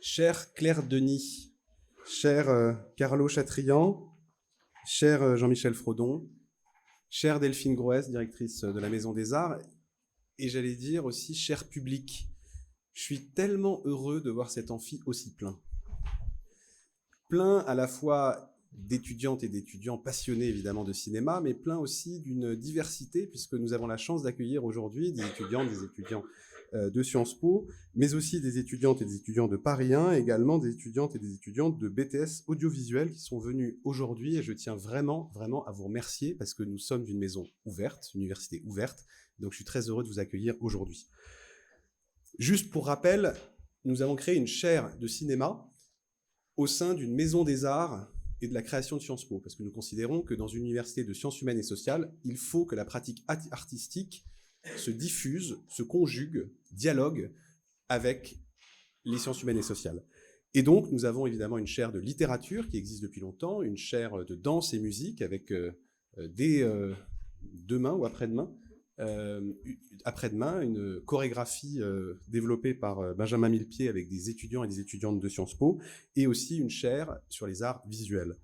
Cher Claire Denis, cher Carlo Chatrian, cher Jean-Michel Frodon, chère Delphine Groès, directrice de la Maison des Arts, et j'allais dire aussi cher public, je suis tellement heureux de voir cet amphi aussi plein. Plein à la fois d'étudiantes et d'étudiants passionnés évidemment de cinéma, mais plein aussi d'une diversité, puisque nous avons la chance d'accueillir aujourd'hui des étudiants de Sciences Po, mais aussi des étudiantes et des étudiants de Paris 1, également des étudiantes et des étudiants de BTS audiovisuel qui sont venus aujourd'hui, et je tiens vraiment à vous remercier parce que nous sommes une maison ouverte, une université ouverte, donc je suis très heureux de vous accueillir aujourd'hui. Juste pour rappel, nous avons créé une chaire de cinéma au sein d'une maison des arts et de la création de Sciences Po, parce que nous considérons que dans une université de sciences humaines et sociales, il faut que la pratique artistique se diffuse, se conjugue, dialogue avec les sciences humaines et sociales. Et donc, nous avons évidemment une chaire de littérature qui existe depuis longtemps, une chaire de danse et musique avec demain ou après-demain, une chorégraphie développée par Benjamin Millepied avec des étudiants et des étudiantes de Sciences Po, et aussi une chaire sur les arts visuels.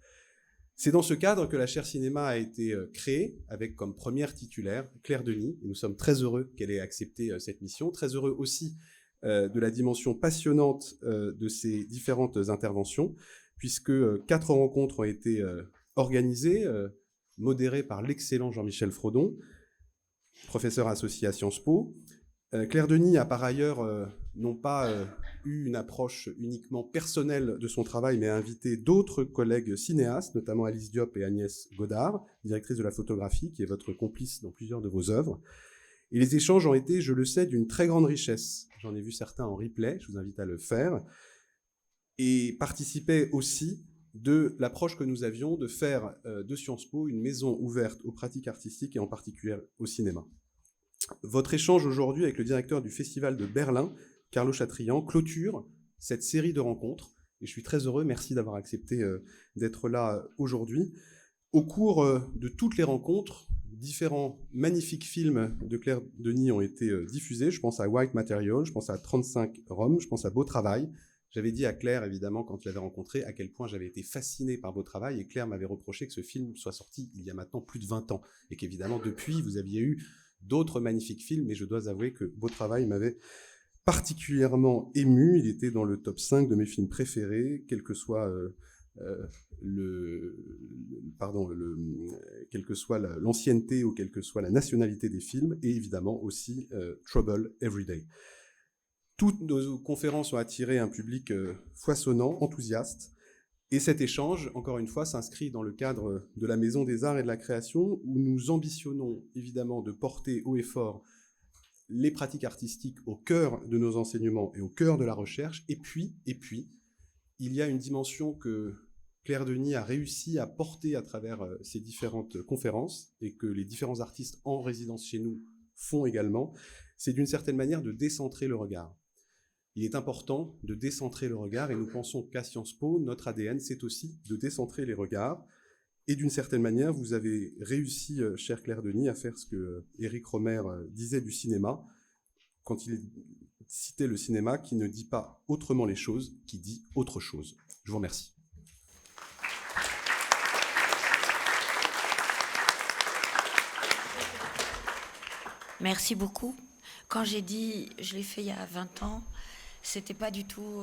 C'est dans ce cadre que la chaire cinéma a été créée, avec comme première titulaire Claire Denis, et nous sommes très heureux qu'elle ait accepté cette mission, très heureux aussi de la dimension passionnante de ces différentes interventions, puisque 4 rencontres ont été organisées, modérées par l'excellent Jean-Michel Frodon, professeur associé à Sciences Po. Claire Denis a par ailleurs non pas eu une approche uniquement personnelle de son travail, mais a invité d'autres collègues cinéastes, notamment Alice Diop et Agnès Godard, directrice de la photographie, qui est votre complice dans plusieurs de vos œuvres. Et les échanges ont été, je le sais, d'une très grande richesse. J'en ai vu certains en replay, je vous invite à le faire. Et participaient aussi de l'approche que nous avions de faire de Sciences Po une maison ouverte aux pratiques artistiques et en particulier au cinéma. Votre échange aujourd'hui avec le directeur du Festival de Berlin, Carlo Chatrian, clôture cette série de rencontres. Et je suis très heureux, merci d'avoir accepté d'être là aujourd'hui. Au cours de toutes les rencontres, différents magnifiques films de Claire Denis ont été diffusés. Je pense à White Material, je pense à 35 Roms, je pense à Beau Travail. J'avais dit à Claire, évidemment, quand je l'avais rencontrée, à quel point j'avais été fasciné par Beau Travail, et Claire m'avait reproché que ce film soit sorti il y a maintenant plus de 20 ans, et qu'évidemment, depuis, vous aviez eu d'autres magnifiques films, mais je dois avouer que Beau Travail m'avait particulièrement ému. Il était dans le top 5 de mes films préférés, quel que soit quelle que soit l'ancienneté ou quelle que soit la nationalité des films, et évidemment aussi Trouble Every Day. Toutes nos conférences ont attiré un public foisonnant, enthousiaste, et cet échange, encore une fois, s'inscrit dans le cadre de la Maison des Arts et de la Création, où nous ambitionnons évidemment de porter haut et fort les pratiques artistiques au cœur de nos enseignements et au cœur de la recherche. Et puis, il y a une dimension que Claire Denis a réussi à porter à travers ces différentes conférences, et que les différents artistes en résidence chez nous font également, c'est d'une certaine manière de décentrer le regard. Il est important de décentrer le regard, et nous pensons qu'à Sciences Po, notre ADN, c'est aussi de décentrer les regards. Et d'une certaine manière, vous avez réussi, chère Claire Denis, à faire ce que Éric Rohmer disait du cinéma, quand il citait le cinéma, qui ne dit pas autrement les choses, qui dit autre chose. Je vous remercie. Merci beaucoup. Quand j'ai dit, je l'ai fait il y a 20 ans, c'était pas du tout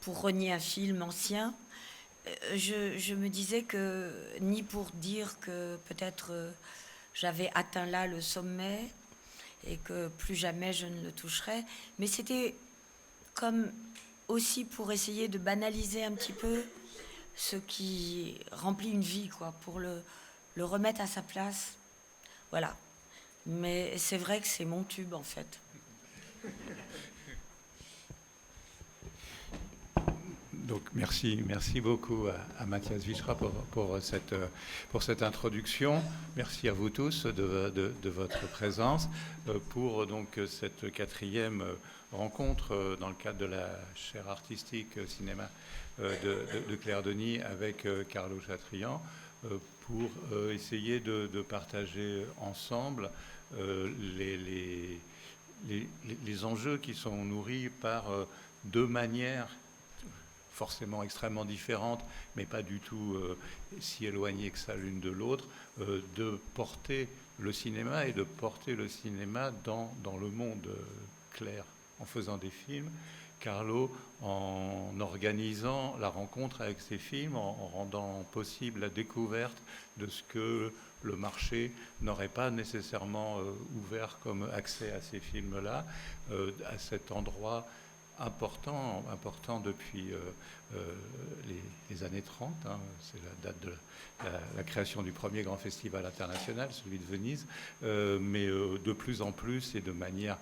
pour renier un film ancien. Je me disais que, ni pour dire que peut-être j'avais atteint là le sommet et que plus jamais je ne le toucherai, mais c'était comme aussi pour essayer de banaliser un petit peu ce qui remplit une vie, quoi, pour le remettre à sa place. Voilà. Mais c'est vrai que c'est mon tube, en fait. Donc merci beaucoup à Mathias Vichra pour cette introduction. Merci à vous tous de votre présence pour donc cette 4e rencontre dans le cadre de la chaire artistique cinéma de Claire Denis avec Carlo Chatrian pour essayer de partager ensemble les enjeux qui sont nourris par deux manières forcément extrêmement différentes, mais pas du tout si éloignées que ça l'une de l'autre, de porter le cinéma et de porter le cinéma dans le monde clair, en faisant des films. Carlo, en organisant la rencontre avec ces films, en rendant possible la découverte de ce que le marché n'aurait pas nécessairement ouvert comme accès à ces films-là, à cet endroit important depuis les années 30, hein, c'est la date de la création du premier grand festival international, celui de Venise, mais de plus en plus et de manière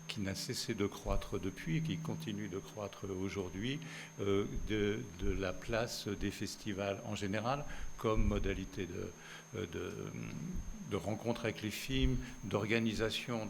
qui n'a cessé de croître depuis et qui continue de croître aujourd'hui, de la place des festivals en général comme modalité de rencontre avec les films, d'organisation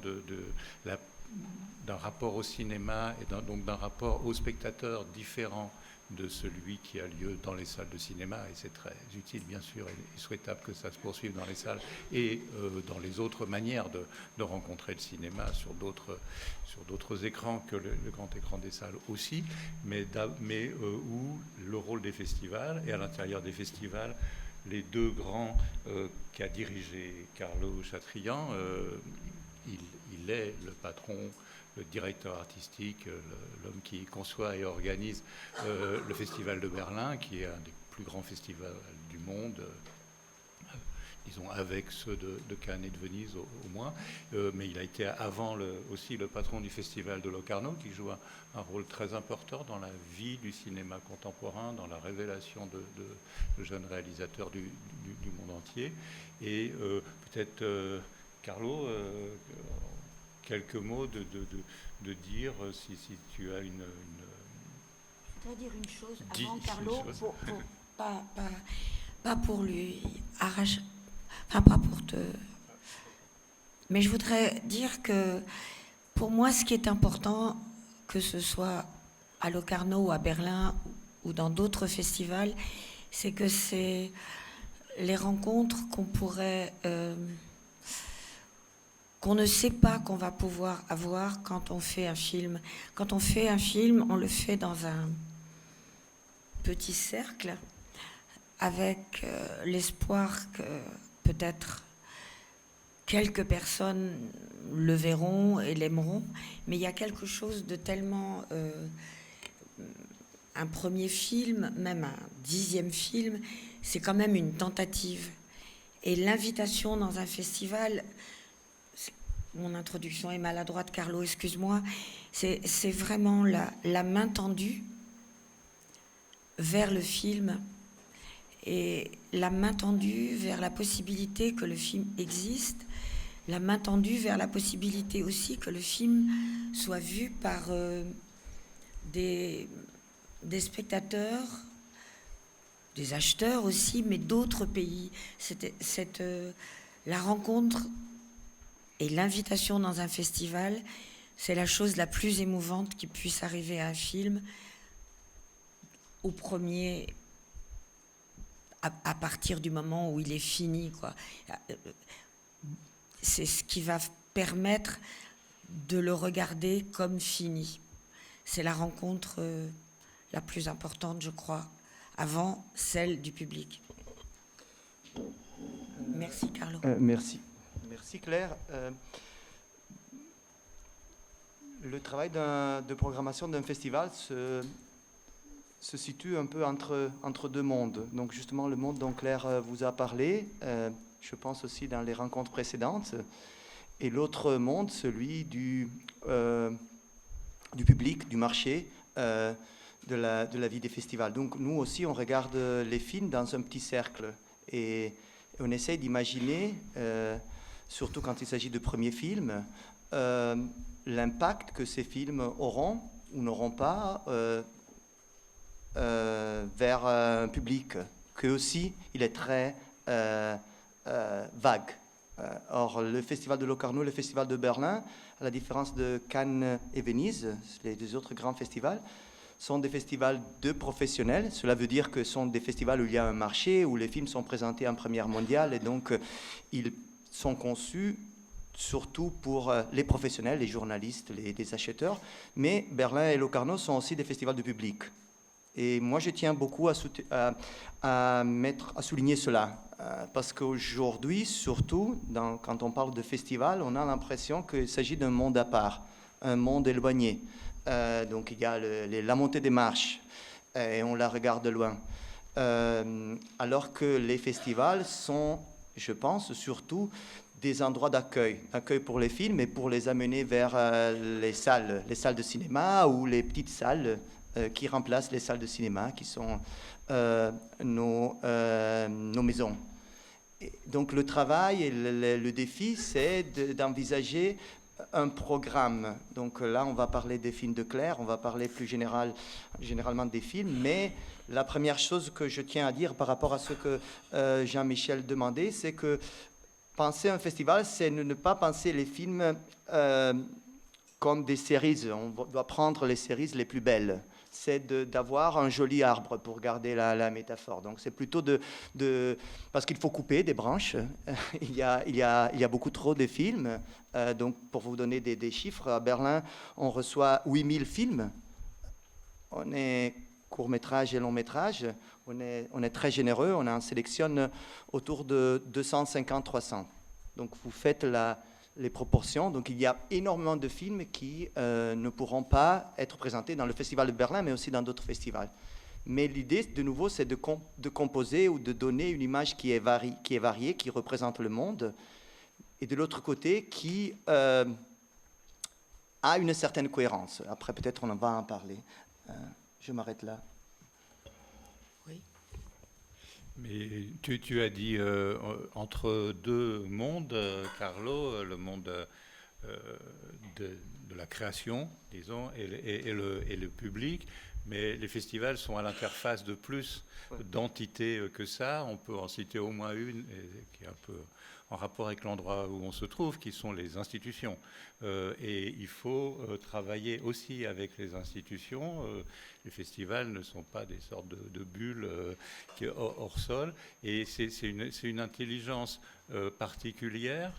d'un rapport au cinéma et donc d'un rapport au spectateur différent de celui qui a lieu dans les salles de cinéma, et c'est très utile bien sûr et souhaitable que ça se poursuive dans les salles et dans les autres manières de rencontrer le cinéma sur d'autres écrans que le grand écran des salles aussi, mais où le rôle des festivals, et à l'intérieur des festivals, les deux grands qu'a dirigé Carlo Chatrian, il est le patron, le directeur artistique, l'homme qui conçoit et organise le Festival de Berlin, qui est un des plus grands festivals du monde, disons avec ceux de Cannes et de Venise au moins, mais il a été avant aussi le patron du Festival de Locarno, qui joue un rôle très important dans la vie du cinéma contemporain, dans la révélation de jeunes réalisateurs du monde entier. Et peut-être, Carlo, quelques mots de dire si tu as une... Je voudrais dire une chose avant, Carlo, pas pour lui arracher, enfin pas pour te... Mais je voudrais dire que pour moi, ce qui est important, que ce soit à Locarno ou à Berlin ou dans d'autres festivals, c'est que c'est les rencontres qu'on pourrait... qu'on ne sait pas qu'on va pouvoir avoir quand on fait un film. Quand on fait un film, on le fait dans un petit cercle avec l'espoir que peut-être quelques personnes le verront et l'aimeront, mais il y a quelque chose de tellement... un premier film, même un 10e film, c'est quand même une tentative. Et l'invitation dans un festival... Mon introduction est maladroite, Carlo, excuse-moi. C'est vraiment la main tendue vers le film et la main tendue vers la possibilité que le film existe, la main tendue vers la possibilité aussi que le film soit vu par des spectateurs, des acheteurs aussi, mais d'autres pays. La rencontre et l'invitation dans un festival, c'est la chose la plus émouvante qui puisse arriver à un film, au premier, à partir du moment où il est fini, quoi. C'est ce qui va permettre de le regarder comme fini. C'est la rencontre la plus importante, je crois, avant celle du public. Merci, Carlo. Merci. Merci Claire. Le travail de programmation d'un festival se situe un peu entre deux mondes. Donc justement le monde dont Claire vous a parlé, je pense aussi dans les rencontres précédentes, et l'autre monde, celui du public, du marché, de la vie des festivals. Donc nous aussi on regarde les films dans un petit cercle et on essaye d'imaginer... surtout quand il s'agit de premiers films, l'impact que ces films auront ou n'auront pas vers un public, que aussi il est très vague. Or, le Festival de Locarno, le Festival de Berlin, à la différence de Cannes et Venise, les deux autres grands festivals, sont des festivals de professionnels. Cela veut dire que ce sont des festivals où il y a un marché, où les films sont présentés en première mondiale, et donc ils sont conçus surtout pour les professionnels, les journalistes, les acheteurs, mais Berlin et Locarno sont aussi des festivals de public. Et moi, je tiens beaucoup à souligner cela, parce qu'aujourd'hui, surtout, quand on parle de festival, on a l'impression qu'il s'agit d'un monde à part, un monde éloigné. Donc, il y a la montée des marches, et on la regarde de loin. Alors que les festivals sont, je pense, surtout des endroits d'accueil pour les films et pour les amener vers les salles de cinéma ou les petites salles qui remplacent les salles de cinéma, qui sont nos maisons. Et donc le travail et le défi, c'est d'envisager un programme. Donc là, on va parler des films de Claire, on va parler plus généralement des films, mais la première chose que je tiens à dire par rapport à ce que Jean-Michel demandait, c'est que penser un festival, c'est ne pas penser les films comme des cerises. On doit prendre les cerises les plus belles. C'est d'avoir un joli arbre, pour garder la métaphore. Donc c'est plutôt parce qu'il faut couper des branches. il y a beaucoup trop de films. Donc pour vous donner des chiffres, à Berlin, on reçoit 8000 films. On est court-métrage et long-métrage. On est très généreux. On en sélectionne autour de 250-300. Donc vous faites les proportions. Donc il y a énormément de films qui ne pourront pas être présentés dans le Festival de Berlin, mais aussi dans d'autres festivals. Mais l'idée, de nouveau, c'est de composer ou de donner une image qui est variée, qui représente le monde, et de l'autre côté, qui a une certaine cohérence. Après, peut-être on va en parler. Je m'arrête là. Oui. Mais tu as dit entre deux mondes, Carlo, le monde de la création, disons, et le public, mais les festivals sont à l'interface de plus d'entités que ça. On peut en citer au moins une qui est un peu en rapport avec l'endroit où on se trouve, qui sont les institutions. Et il faut travailler aussi avec les institutions. Les festivals ne sont pas des sortes de bulles hors sol. Et c'est une intelligence particulière,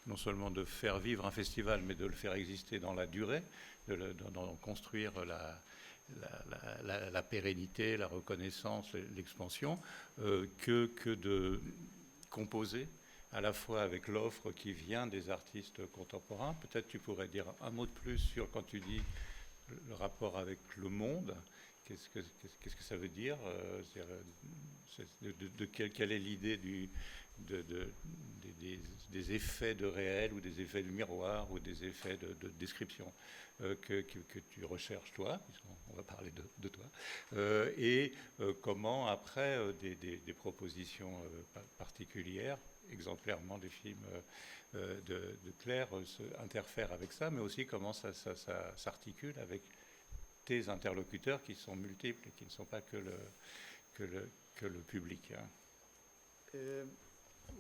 non seulement de faire vivre un festival, mais de le faire exister dans la durée, d'en construire la pérennité, la reconnaissance, l'expansion, que de composer à la fois avec l'offre qui vient des artistes contemporains. Peut-être tu pourrais dire un mot de plus sur, quand tu dis le rapport avec le monde, qu'est-ce que ça veut dire, quelle est l'idée des effets de réel ou des effets de miroir ou des effets de description que tu recherches toi, on va parler de toi, et comment après des propositions particulières, exemplairement des films de Claire, interfèrent avec ça, mais aussi comment ça s'articule avec tes interlocuteurs qui sont multiples et qui ne sont pas que le public. Hein.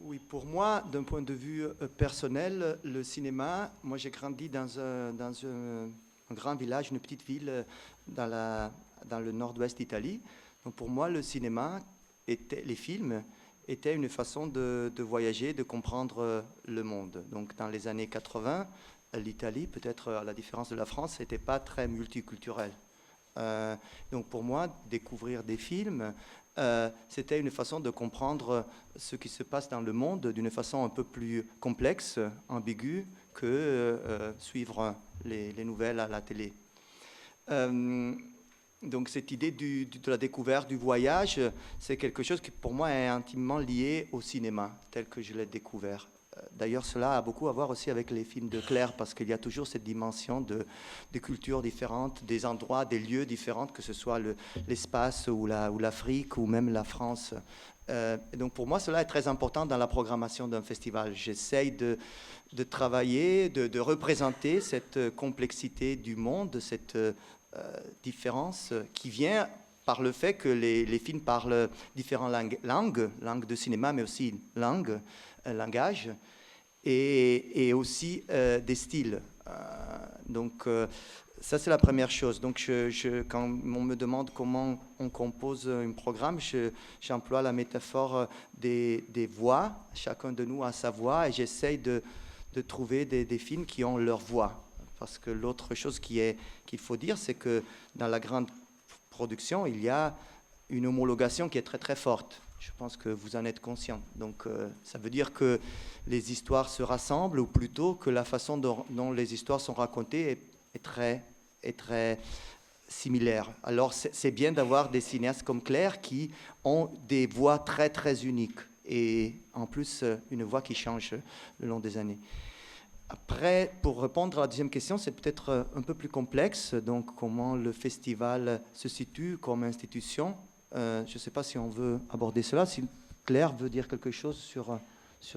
Oui, pour moi, d'un point de vue personnel, le cinéma, moi j'ai grandi dans un grand village, une petite ville dans le nord-ouest d'Italie. Donc pour moi, le cinéma, les films, étaient une façon de voyager, de comprendre le monde. Donc dans les années 80, l'Italie, peut-être à la différence de la France, n'était pas très multiculturelle. Donc pour moi, découvrir des films, c'était une façon de comprendre ce qui se passe dans le monde d'une façon un peu plus complexe, ambiguë, que suivre les nouvelles à la télé. Donc cette idée de la découverte, du voyage, c'est quelque chose qui pour moi est intimement lié au cinéma, tel que je l'ai découvert. D'ailleurs, cela a beaucoup à voir aussi avec les films de Claire, parce qu'il y a toujours cette dimension de cultures différentes, des endroits, des lieux différents, que ce soit l'espace ou l'Afrique ou même la France. Et donc pour moi, cela est très important dans la programmation d'un festival. J'essaye de travailler, de représenter cette complexité du monde, cette différence qui vient par le fait que les films parlent différentes langues de cinéma, mais aussi langage, et aussi des styles. Donc ça, c'est la première chose. Donc quand on me demande comment on compose un programme, j'emploie la métaphore des voix. Chacun de nous a sa voix, et j'essaye de de trouver des films qui ont leur voix. Parce que l'autre chose qu'il faut dire, c'est que dans la grande production, il y a une homologation qui est très très forte. Je pense que vous en êtes conscient. Donc ça veut dire que les histoires se rassemblent, ou plutôt que la façon dont les histoires sont racontées est très similaire. Alors c'est bien d'avoir des cinéastes comme Claire qui ont des voix très très uniques, et en plus une voix qui change le long des années. Après, pour répondre à la deuxième question, c'est peut-être un peu plus complexe. Donc, comment le festival se situe comme institution. Je ne sais pas si on veut aborder cela. Si Claire veut dire quelque chose sur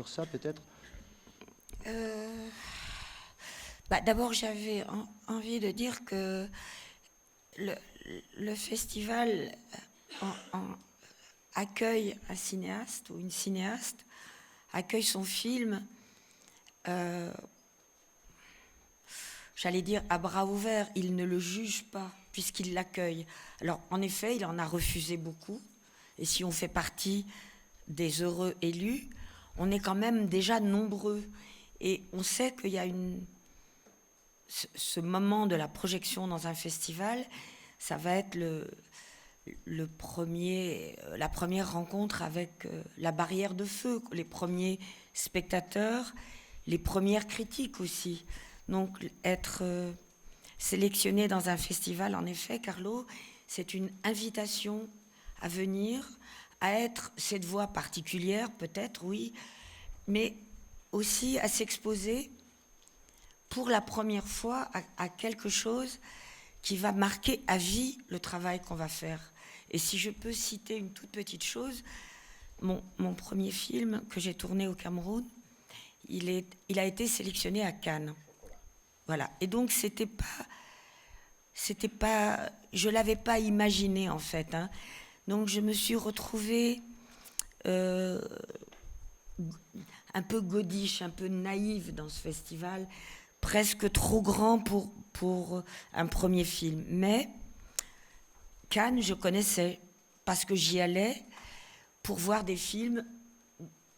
ça, peut-être. D'abord, j'avais envie de dire que le festival accueille un cinéaste ou une cinéaste, accueille son film, j'allais dire à bras ouverts. Il ne le juge pas puisqu'il l'accueille. Alors, en effet, il en a refusé beaucoup. Et si on fait partie des heureux élus, on est quand même déjà nombreux. Et on sait qu'il y a ce moment de la projection dans un festival, ça va être la première rencontre avec la barrière de feu, les premiers spectateurs, les premières critiques aussi. Donc, être sélectionné dans un festival, en effet, Carlo, c'est une invitation à venir, à être cette voix particulière, peut-être, oui, mais aussi à s'exposer pour la première fois à quelque chose qui va marquer à vie le travail qu'on va faire. Et si je peux citer une toute petite chose, mon premier film que j'ai tourné au Cameroun, il a été sélectionné à Cannes. Voilà. Et donc, c'était pas, je l'avais pas imaginé en fait. Hein. Donc, je me suis retrouvée un peu godiche, un peu naïve dans ce festival, presque trop grand pour un premier film. Mais Cannes, je connaissais parce que j'y allais pour voir des films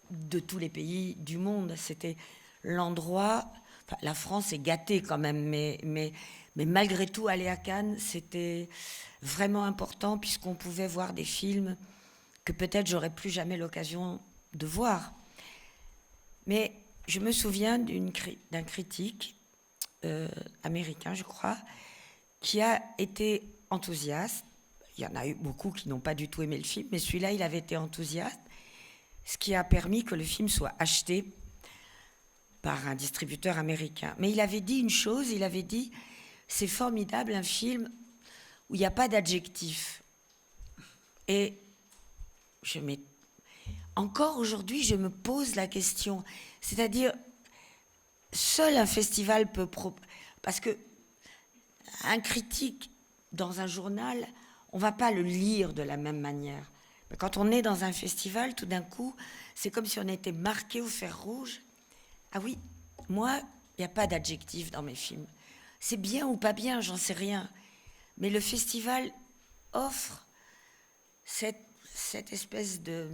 de tous les pays du monde. C'était l'endroit. Enfin, la France est gâtée quand même, mais malgré tout, aller à Cannes, c'était vraiment important puisqu'on pouvait voir des films que peut-être j'aurais plus jamais l'occasion de voir. Mais je me souviens d'un critique américain, je crois, qui a été enthousiaste. Il y en a eu beaucoup qui n'ont pas du tout aimé le film, mais celui-là, il avait été enthousiaste, ce qui a permis que le film soit acheté par un distributeur américain. Mais il avait dit une chose, il avait dit « C'est formidable, un film où il n'y a pas d'adjectif. » Et encore aujourd'hui, je me pose la question. C'est-à-dire, seul un festival peut... Parce que un critique dans un journal, on ne va pas le lire de la même manière. Mais quand on est dans un festival, tout d'un coup, c'est comme si on était marqué au fer rouge. Ah oui, moi, il n'y a pas d'adjectif dans mes films. C'est bien ou pas bien, j'en sais rien. Mais le festival offre cette espèce de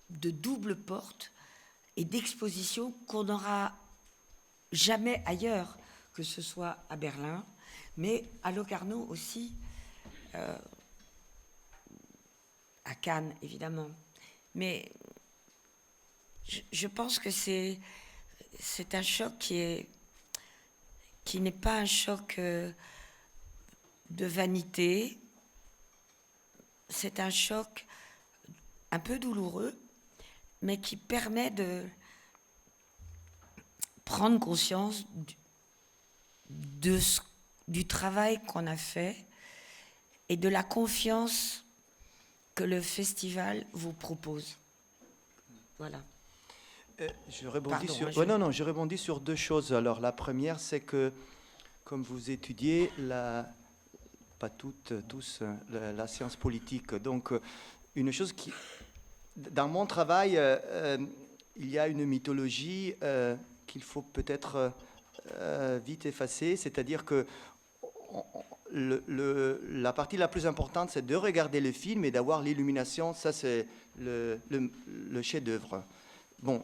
double porte et d'exposition qu'on n'aura jamais ailleurs, que ce soit à Berlin, mais à Locarno aussi, à Cannes, évidemment. Mais je pense que c'est un choc qui n'est pas un choc de vanité. C'est un choc un peu douloureux, mais qui permet de prendre conscience du travail qu'on a fait et de la confiance que le festival vous propose. Voilà. Je rebondis sur deux choses. Alors, la première, c'est que, comme vous étudiez, pas tous, la science politique, donc une chose qui... Dans mon travail, il y a une mythologie qu'il faut peut-être vite effacer, c'est-à-dire que la partie la plus importante, c'est de regarder le film et d'avoir l'illumination. Ça, c'est le chef-d'œuvre. Bon,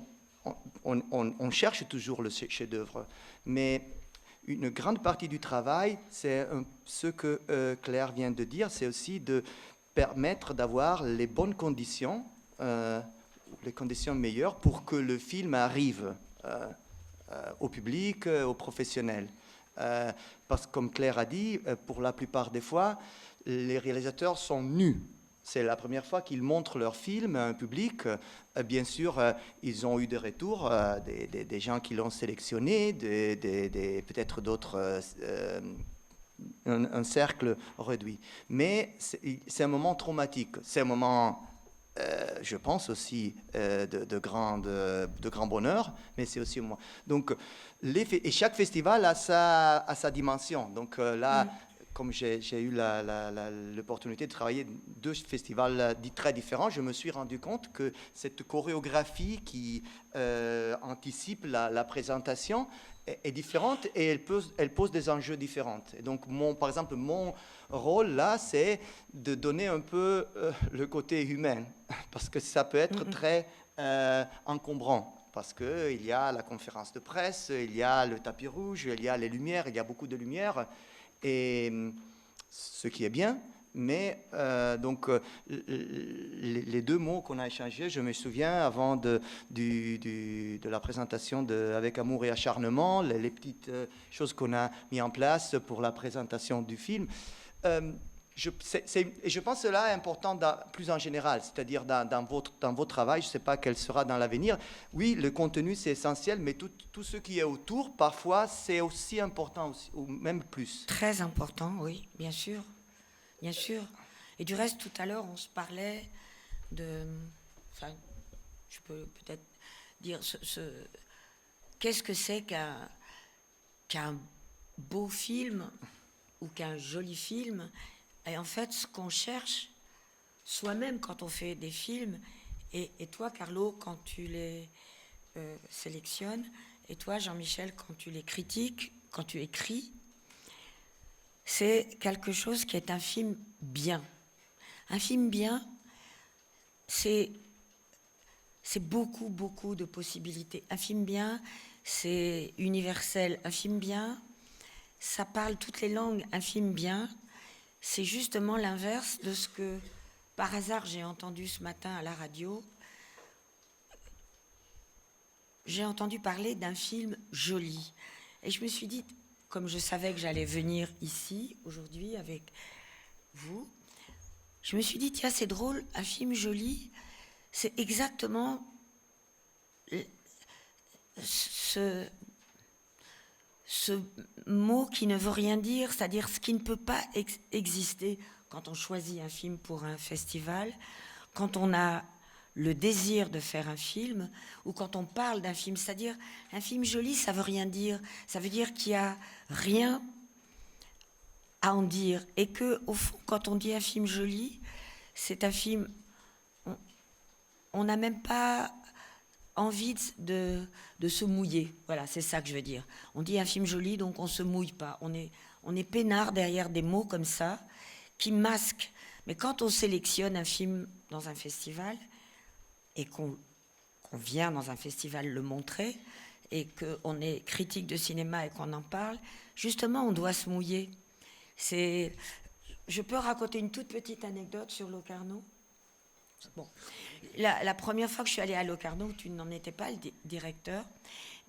on cherche toujours le chef-d'œuvre, mais une grande partie du travail, c'est ce que Claire vient de dire, c'est aussi de permettre d'avoir les bonnes conditions, les conditions meilleures pour que le film arrive au public, aux professionnels. Parce que comme Claire a dit, pour la plupart des fois, les réalisateurs sont nus. C'est la première fois qu'ils montrent leur film à un public. Bien sûr, ils ont eu des retours, des gens qui l'ont sélectionné, peut-être d'autres, un cercle réduit. Mais c'est un moment traumatique. C'est un moment, je pense aussi, de grand bonheur, mais c'est aussi un moment. Donc, et chaque festival a sa dimension. Donc là, comme j'ai eu l'opportunité de travailler deux festivals très différents, je me suis rendu compte que cette chorégraphie qui anticipe la présentation est différente et elle pose des enjeux différents. Et donc, par exemple, mon rôle là, c'est de donner un peu le côté humain, parce que ça peut être très encombrant. Parce qu'il y a la conférence de presse, il y a le tapis rouge, il y a les lumières, il y a beaucoup de lumière. Et ce qui est bien, mais les deux mots qu'on a échangés, je me souviens avant de la présentation Avec amour et acharnement, les petites choses qu'on a mis en place pour la présentation du film. Je pense que cela est important plus en général, c'est-à-dire dans votre travail, je ne sais pas quel sera dans l'avenir. Oui, le contenu, c'est essentiel, mais tout ce qui est autour, parfois, c'est aussi important, ou même plus. Très important, oui, bien sûr. Bien sûr. Et du reste, tout à l'heure, on se parlait de... Enfin, je peux peut-être dire... qu'est-ce que c'est qu'un beau film ou qu'un joli film? Et en fait, ce qu'on cherche soi-même quand on fait des films, et toi, Carlo, quand tu les sélectionnes, et toi, Jean-Michel, quand tu les critiques, quand tu écris, c'est quelque chose qui est un film bien. Un film bien, c'est beaucoup, beaucoup de possibilités. Un film bien, c'est universel. Un film bien, ça parle toutes les langues. Un film bien, c'est justement l'inverse de ce que, par hasard, j'ai entendu ce matin à la radio. J'ai entendu parler d'un film joli. Et je me suis dit, comme je savais que j'allais venir ici, aujourd'hui, avec vous, je me suis dit, tiens, c'est drôle, un film joli, c'est exactement ce mot qui ne veut rien dire, c'est-à-dire ce qui ne peut pas exister quand on choisit un film pour un festival, quand on a le désir de faire un film, ou quand on parle d'un film, c'est-à-dire un film joli, ça veut rien dire, ça veut dire qu'il n'y a rien à en dire, et que au fond, quand on dit un film joli, c'est un film, on n'a même pas envie de se mouiller. Voilà, c'est ça que je veux dire. On dit un film joli, donc on ne se mouille pas. On est peinard derrière des mots comme ça, qui masquent. Mais quand on sélectionne un film dans un festival, et qu'on vient dans un festival le montrer, et qu'on est critique de cinéma et qu'on en parle, justement, on doit se mouiller. Je peux raconter une toute petite anecdote sur Locarno. Bon, la première fois que je suis allée à Locarno, tu n'en étais pas le directeur,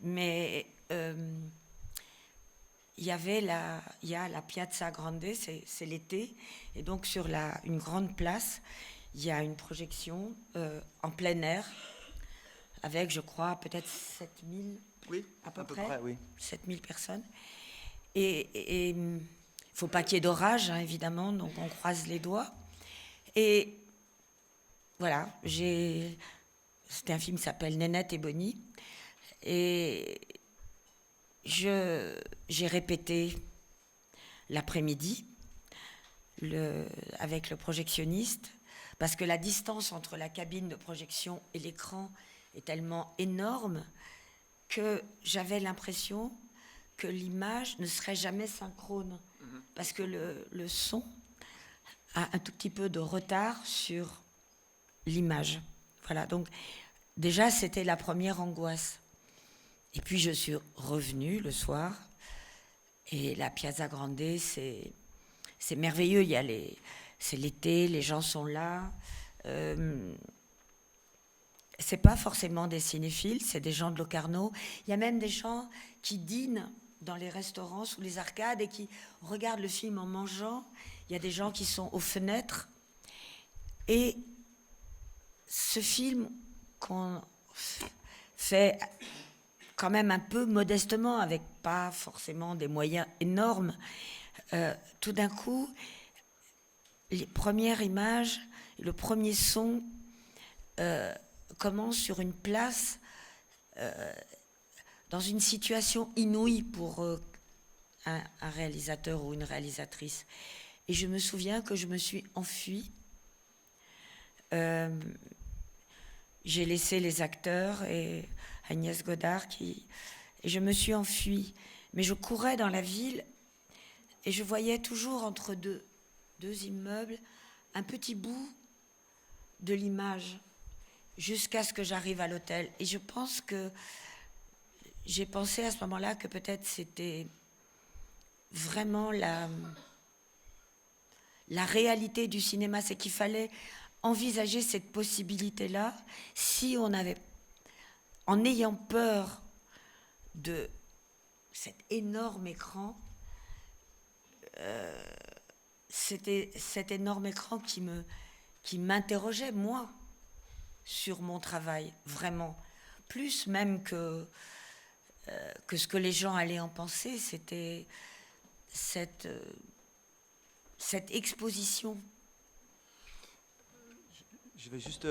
mais il y a la Piazza Grande, c'est l'été, et donc sur une grande place, il y a une projection en plein air, avec, je crois, peut-être 7000, oui, à peu près oui. 7000 personnes. Et il ne faut pas qu'il y ait d'orage, hein, évidemment, donc on croise les doigts. Et voilà, c'était un film qui s'appelle Nénette et Bonnie. Et j'ai répété l'après-midi avec le projectionniste, parce que la distance entre la cabine de projection et l'écran est tellement énorme que j'avais l'impression que l'image ne serait jamais synchrone, parce que le son a un tout petit peu de retard sur l'image. Voilà, donc déjà, c'était la première angoisse. Et puis, je suis revenue le soir. Et la Piazza Grande, c'est merveilleux. C'est l'été, les gens sont là. C'est pas forcément des cinéphiles, c'est des gens de Locarno. Il y a même des gens qui dînent dans les restaurants sous les arcades et qui regardent le film en mangeant. Il y a des gens qui sont aux fenêtres. Et ce film qu'on fait quand même un peu modestement, avec pas forcément des moyens énormes, tout d'un coup, les premières images, le premier son commence sur une place dans une situation inouïe pour un réalisateur ou une réalisatrice. Et je me souviens que je me suis enfuie. J'ai laissé les acteurs et Agnès Godard et je me suis enfuie. Mais je courais dans la ville et je voyais toujours entre deux immeubles un petit bout de l'image jusqu'à ce que j'arrive à l'hôtel. Et je pense que j'ai pensé à ce moment-là que peut-être c'était vraiment la réalité du cinéma, c'est qu'il fallait envisager cette possibilité-là si on avait, en ayant peur de cet énorme écran, c'était cet énorme écran qui m'interrogeait, moi, sur mon travail, vraiment. Plus même que ce que les gens allaient en penser, c'était cette exposition. Je vais juste...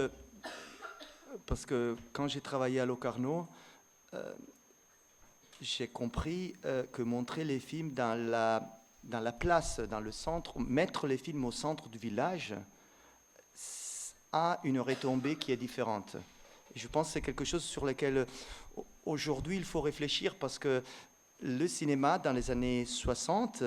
parce que quand j'ai travaillé à Locarno, j'ai compris que montrer les films dans la place, dans le centre, mettre les films au centre du village, a une retombée qui est différente. Et je pense que c'est quelque chose sur lequel aujourd'hui il faut réfléchir, parce que le cinéma dans les années 60,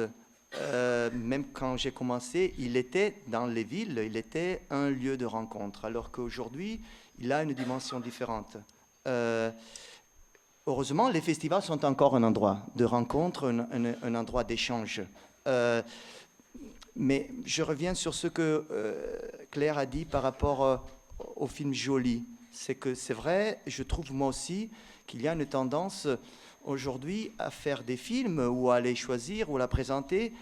même quand j'ai commencé, il était dans les villes, il était un lieu de rencontre, alors qu'aujourd'hui il a une dimension différente. Heureusement, les festivals sont encore un endroit de rencontre, un endroit d'échange. Mais je reviens sur ce que Claire a dit par rapport au film Jolie. C'est que c'est vrai, je trouve moi aussi qu'il y a une tendance aujourd'hui à faire des films ou à les choisir ou à la présenter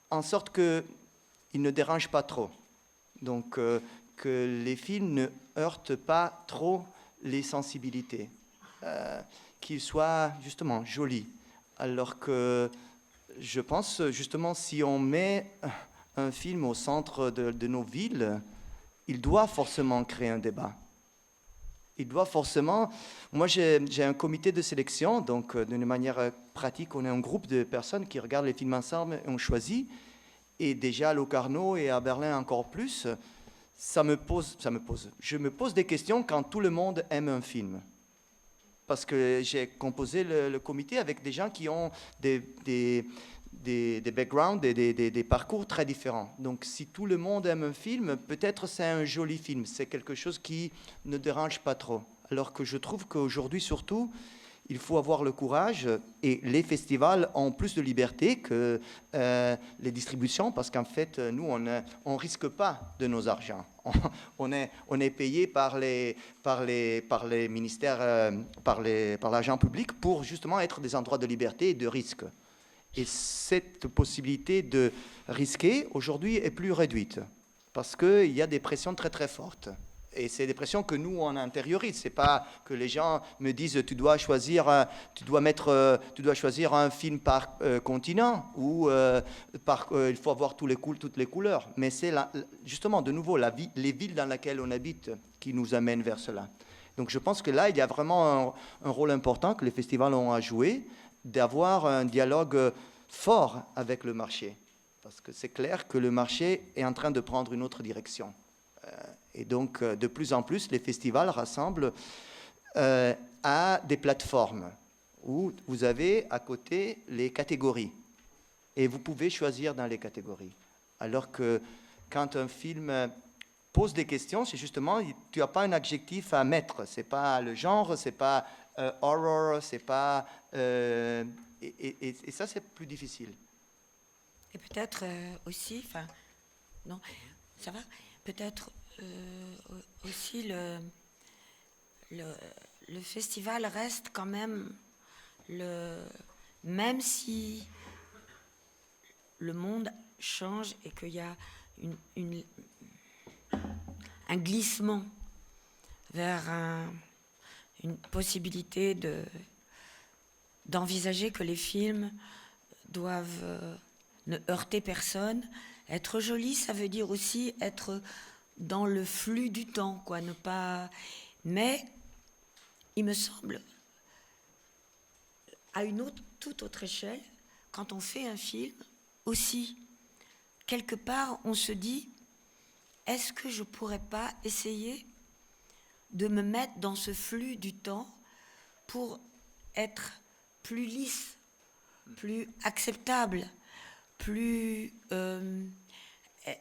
en sorte qu'ils ne dérangent pas trop. Donc que les films ne heurtent pas trop les sensibilités, qu'ils soient justement jolis. Alors que je pense justement, si on met un film au centre de nos villes, il doit forcément créer un débat. Il doit forcément... Moi, j'ai un comité de sélection, donc d'une manière pratique, on est un groupe de personnes qui regardent les films ensemble et on choisit. Et déjà à Locarno et à Berlin encore plus, je me pose des questions quand tout le monde aime un film. Parce que j'ai composé le comité avec des gens qui ont des backgrounds, des parcours très différents. Donc si tout le monde aime un film, peut-être c'est un joli film, c'est quelque chose qui ne dérange pas trop. Alors que je trouve qu'aujourd'hui surtout, il faut avoir le courage, et les festivals ont plus de liberté que les distributions, parce qu'en fait, nous, on risque pas de nos argents. On est payé par les ministères, par l'argent public pour justement être des endroits de liberté et de risque. Et cette possibilité de risquer, aujourd'hui, est plus réduite, parce qu'il y a des pressions très très fortes. Et c'est des pressions que nous, on intériorise. C'est pas que les gens me disent tu dois choisir un film par continent, ou il faut avoir toutes les couleurs. Mais c'est justement, de nouveau, les villes dans lesquelles on habite qui nous amènent vers cela. Donc je pense que là, il y a vraiment un rôle important que les festivals ont à jouer, d'avoir un dialogue fort avec le marché. Parce que c'est clair que le marché est en train de prendre une autre direction. Et donc, de plus en plus, les festivals rassemblent à des plateformes où vous avez à côté les catégories. Et vous pouvez choisir dans les catégories. Alors que quand un film pose des questions, c'est justement, tu n'as pas un adjectif à mettre. C'est pas le genre, c'est pas horror, c'est pas... et ça, c'est plus difficile. Et peut-être aussi, enfin, non, ça va, peut-être aussi le festival reste quand même, même si le monde change et qu'il y a un glissement vers une possibilité d'envisager que les films doivent ne heurter personne. Être joli, ça veut dire aussi être dans le flux du temps, quoi, ne pas... Mais il me semble, à une toute autre échelle, quand on fait un film, aussi, quelque part, on se dit, est-ce que je pourrais pas essayer de me mettre dans ce flux du temps pour être plus lisse, plus acceptable, plus...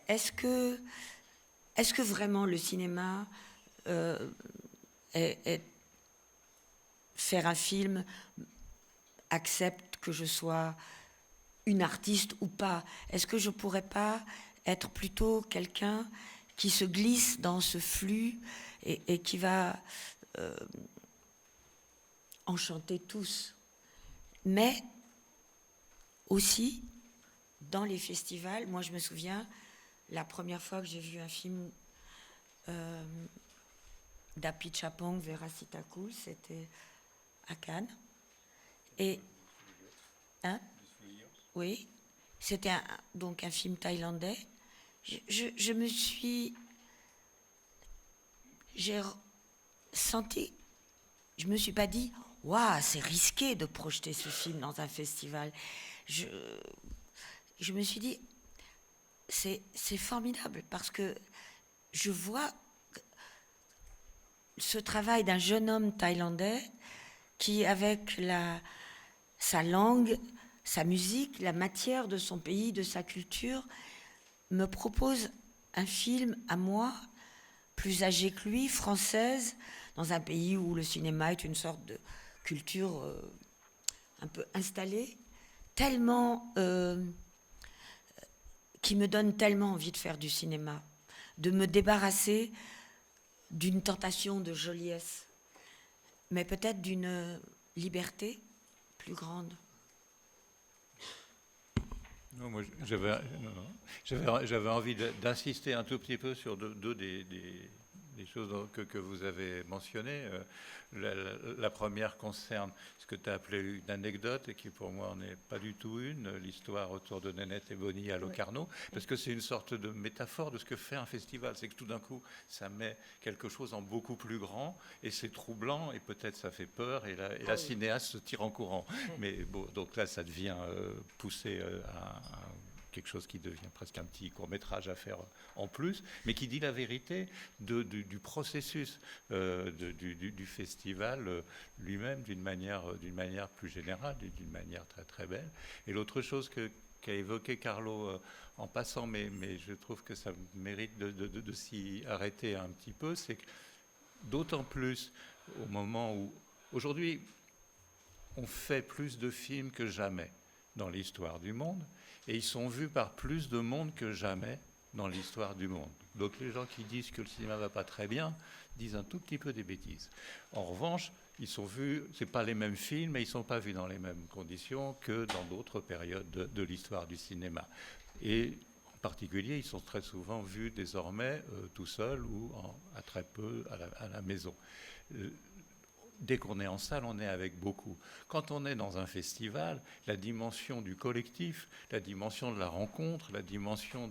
est-ce que vraiment le cinéma faire un film accepte que je sois une artiste ou pas? Est-ce que je pourrais pas être plutôt quelqu'un qui se glisse dans ce flux et qui va enchanter tous? Mais aussi, dans les festivals, moi je me souviens, la première fois que j'ai vu un film d'Apichatpong, Veracitacul, c'était à Cannes. Et, hein? Oui, c'était donc un film thaïlandais. Je me suis... J'ai senti... Je me suis pas dit, waouh, c'est risqué de projeter ce film dans un festival. Je me suis dit, c'est formidable parce que je vois ce travail d'un jeune homme thaïlandais qui, avec sa langue, sa musique, la matière de son pays, de sa culture, me propose un film à moi, plus âgée que lui, française, dans un pays où le cinéma est une sorte de culture un peu installée, tellement... qui me donne tellement envie de faire du cinéma, de me débarrasser d'une tentation de joliesse, mais peut-être d'une liberté plus grande. Non, moi, j'avais envie d'insister un tout petit peu sur deux des choses que vous avez mentionnées. La première concerne ce que tu as appelé une anecdote et qui pour moi n'est pas du tout l'histoire autour de Nénette et Bonnie à Locarno, parce que c'est une sorte de métaphore de ce que fait un festival. C'est que tout d'un coup, ça met quelque chose en beaucoup plus grand et c'est troublant et peut-être ça fait peur et la cinéaste se tire en courant. Mais bon, donc là, ça devient poussé à quelque chose qui devient presque un petit court-métrage à faire en plus, mais qui dit la vérité du processus du festival lui-même d'une manière plus générale, d'une manière très très belle. Et l'autre chose qu'a évoqué Carlo en passant, mais je trouve que ça mérite de s'y arrêter un petit peu, c'est que d'autant plus au moment où aujourd'hui on fait plus de films que jamais dans l'histoire du monde, et ils sont vus par plus de monde que jamais dans l'histoire du monde. Donc les gens qui disent que le cinéma ne va pas très bien disent un tout petit peu des bêtises. En revanche, ils sont vus, ce n'est pas les mêmes films, mais ils ne sont pas vus dans les mêmes conditions que dans d'autres périodes de l'histoire du cinéma. Et en particulier, ils sont très souvent vus désormais tout seuls ou à très peu à la maison. Dès qu'on est en salle, on est avec beaucoup. Quand on est dans un festival, la dimension du collectif, la dimension de la rencontre, la dimension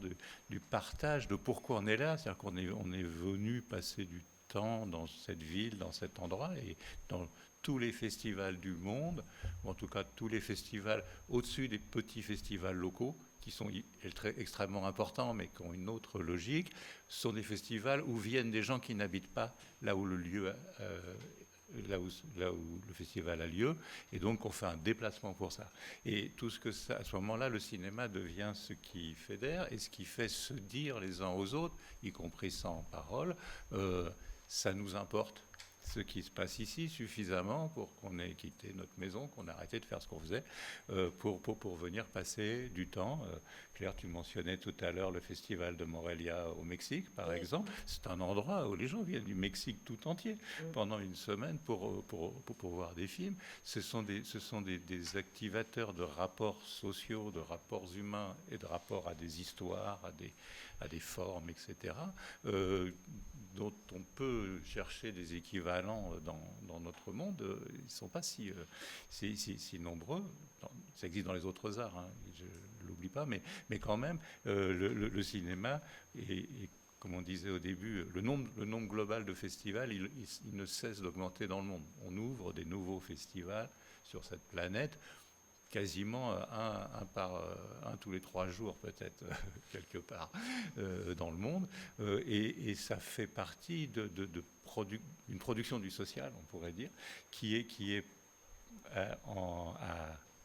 du partage, de pourquoi on est là, c'est-à-dire qu'on est venu passer du temps dans cette ville, dans cet endroit, et dans tous les festivals du monde, ou en tout cas tous les festivals au-dessus des petits festivals locaux, qui sont extrêmement importants, mais qui ont une autre logique, sont des festivals où viennent des gens qui n'habitent pas là où le lieu là où le festival a lieu, et donc on fait un déplacement pour ça. Et tout ce que ça, à ce moment-là, le cinéma devient ce qui fédère et ce qui fait se dire les uns aux autres, y compris sans parole, ça nous importe ce qui se passe ici suffisamment pour qu'on ait quitté notre maison, qu'on ait arrêté de faire ce qu'on faisait, pour venir passer du temps. Claire, tu mentionnais tout à l'heure le festival de Morelia au Mexique, par exemple. C'est un endroit où les gens viennent du Mexique tout entier pendant une semaine pour voir des films. Ce sont des activateurs de rapports sociaux, de rapports humains et de rapports à des histoires, à des formes, etc., dont on peut chercher des équivalents dans notre monde. Ils ne sont pas si nombreux. Ça existe dans les autres arts, hein, je ne l'oublie pas, mais quand même, le cinéma, et comme on disait au début, le nombre global de festivals, il ne cesse d'augmenter dans le monde. On ouvre des nouveaux festivals sur cette planète, quasiment un tous les 3 jours peut-être quelque part dans le monde, et ça fait partie d'une production du social, on pourrait dire, qui est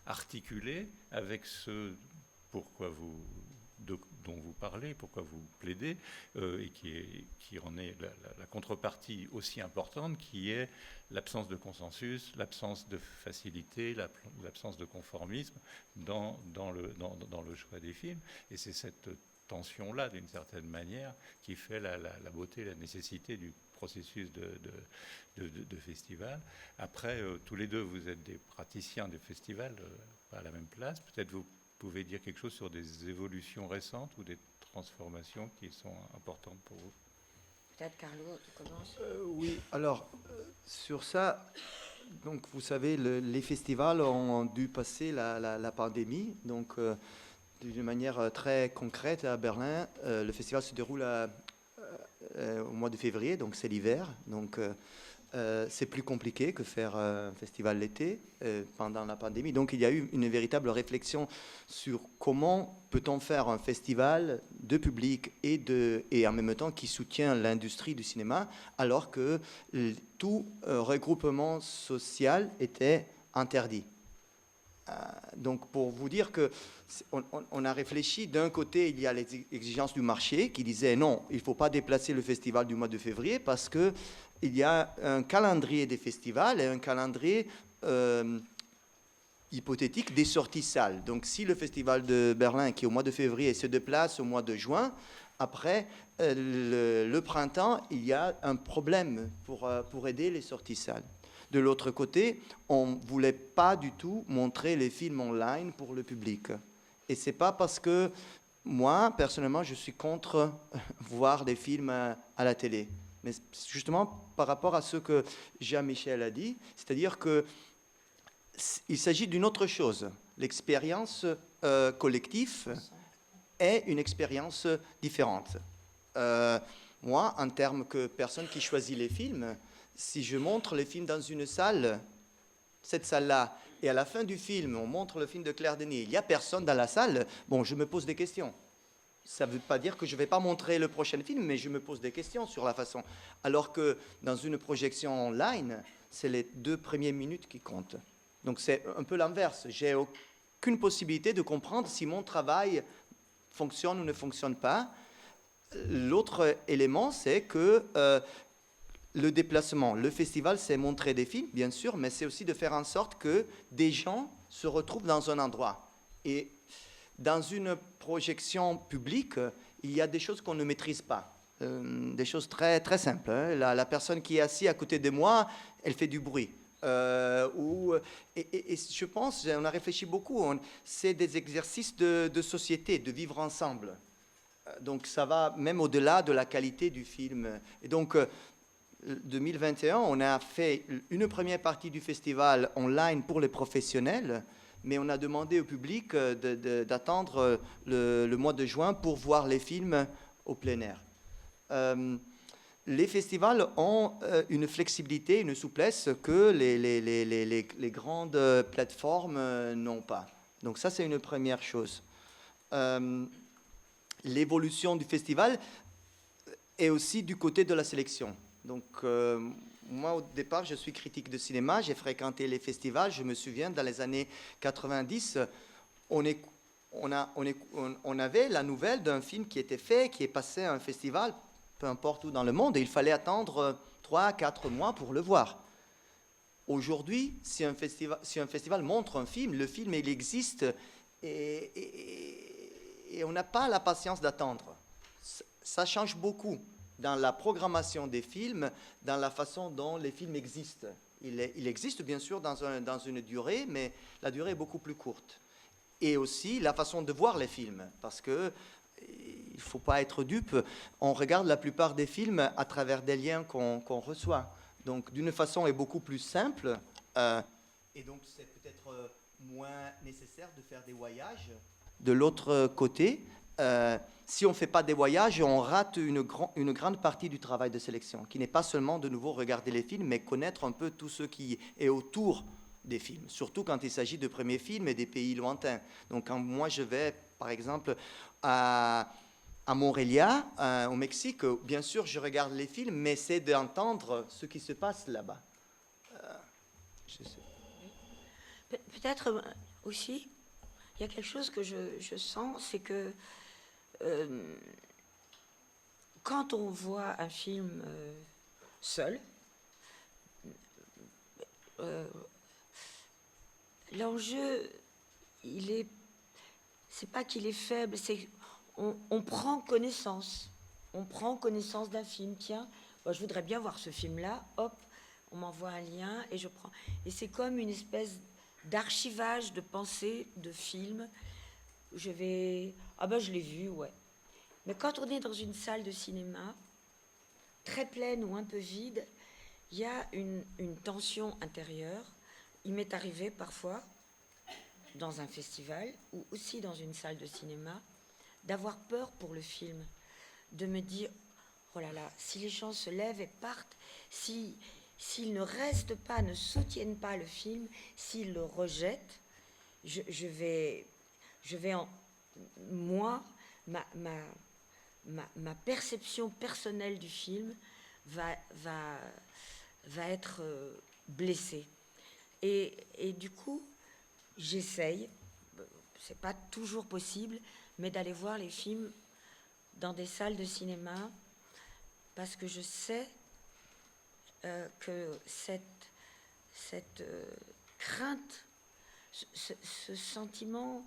articulée avec ce dont vous parlez, pourquoi vous plaidez, et qui en est la contrepartie aussi importante, qui est l'absence de consensus, l'absence de facilité, l'absence de conformisme dans le choix des films. Et c'est cette tension-là, d'une certaine manière, qui fait la beauté, la nécessité du processus de festival. Après, tous les deux, vous êtes des praticiens des festivals, pas à la même place. Peut-être vous pouvez dire quelque chose sur des évolutions récentes ou des transformations qui sont importantes pour vous. Peut-être Carlo, tu commences. Oui, alors sur ça, donc vous savez, les festivals ont dû passer la pandémie. Donc d'une manière très concrète à Berlin, le festival se déroule au mois de février, donc c'est l'hiver. Donc c'est plus compliqué que faire un festival l'été pendant la pandémie. Donc il y a eu une véritable réflexion sur comment peut-on faire un festival de public et en même temps qui soutient l'industrie du cinéma, alors que tout regroupement social était interdit. Donc pour vous dire que on a réfléchi, d'un côté il y a les exigences du marché qui disaient non, il ne faut pas déplacer le festival du mois de février parce que il y a un calendrier des festivals et un calendrier hypothétique des sorties salles. Donc si le festival de Berlin qui est au mois de février se déplace au mois de juin, après le printemps il y a un problème pour aider les sorties salles. De l'autre côté, on ne voulait pas du tout montrer les films online pour le public. Et ce n'est pas parce que moi, personnellement, je suis contre voir des films à la télé. Mais justement, par rapport à ce que Jean-Michel a dit, c'est-à-dire qu'il s'agit d'une autre chose. L'expérience collective est une expérience différente. Moi, en termes que personne qui choisit les films, si je montre les films dans une salle, cette salle-là, et à la fin du film, on montre le film de Claire Denis, il n'y a personne dans la salle, bon, je me pose des questions. Ça ne veut pas dire que je ne vais pas montrer le prochain film, mais je me pose des questions sur la façon. Alors que dans une projection online, c'est les 2 premières minutes qui comptent. Donc c'est un peu l'inverse. J'ai aucune possibilité de comprendre si mon travail fonctionne ou ne fonctionne pas. L'autre élément, c'est que le déplacement, le festival, c'est montrer des films, bien sûr, mais c'est aussi de faire en sorte que des gens se retrouvent dans un endroit. Et dans une projection publique, il y a des choses qu'on ne maîtrise pas, des choses très, très simples. Hein. La personne qui est assise à côté de moi, elle fait du bruit. Et je pense, on a réfléchi beaucoup, c'est des exercices de société, de vivre ensemble. Donc ça va même au-delà de la qualité du film. Et donc 2021, on a fait une première partie du festival online pour les professionnels, mais on a demandé au public d'attendre le mois de juin pour voir les films au plein air. Les festivals ont une flexibilité, une souplesse que les grandes plateformes n'ont pas. Donc ça, c'est une première chose. L'évolution du festival est aussi du côté de la sélection. Donc, moi, au départ, je suis critique de cinéma. J'ai fréquenté les festivals. Je me souviens, dans les années 90, on avait la nouvelle d'un film qui était fait, qui est passé à un festival, peu importe où dans le monde, et il fallait attendre 3 4 mois pour le voir. Aujourd'hui, si un festival montre un film, le film, il existe et on n'a pas la patience d'attendre. Ça change beaucoup dans la programmation des films, dans la façon dont les films existent. Il existe bien sûr dans une durée, mais la durée est beaucoup plus courte. Et aussi la façon de voir les films, parce que il ne faut pas être dupe. On regarde la plupart des films à travers des liens qu'on reçoit. Donc d'une façon est beaucoup plus simple. Et donc c'est peut-être moins nécessaire de faire des voyages. De l'autre côté, si on ne fait pas des voyages, on rate une grande partie du travail de sélection, qui n'est pas seulement de nouveau regarder les films, mais connaître un peu tout ce qui est autour des films, surtout quand il s'agit de premiers films et des pays lointains. Donc quand moi je vais, par exemple, à Morelia, au Mexique, bien sûr je regarde les films, mais c'est d'entendre ce qui se passe là-bas. Peut-être aussi, il y a quelque chose que je sens, c'est que quand on voit un film seul, l'enjeu, c'est pas qu'il est faible, c'est on prend connaissance. On prend connaissance d'un film. Tiens, moi, je voudrais bien voir ce film-là. Hop, on m'envoie un lien et je prends. Et c'est comme une espèce d'archivage de pensée, de film. Ah ben, je l'ai vu, ouais. Mais quand on est dans une salle de cinéma, très pleine ou un peu vide, il y a une tension intérieure. Il m'est arrivé parfois, dans un festival ou aussi dans une salle de cinéma, d'avoir peur pour le film, de me dire, oh là là, si les gens se lèvent et partent, s'ils ne restent pas, ne soutiennent pas le film, s'ils le rejettent, je vais moi, ma perception personnelle du film va être blessée. Et du coup, j'essaye, c'est pas toujours possible, mais d'aller voir les films dans des salles de cinéma, parce que je sais que cette crainte, ce sentiment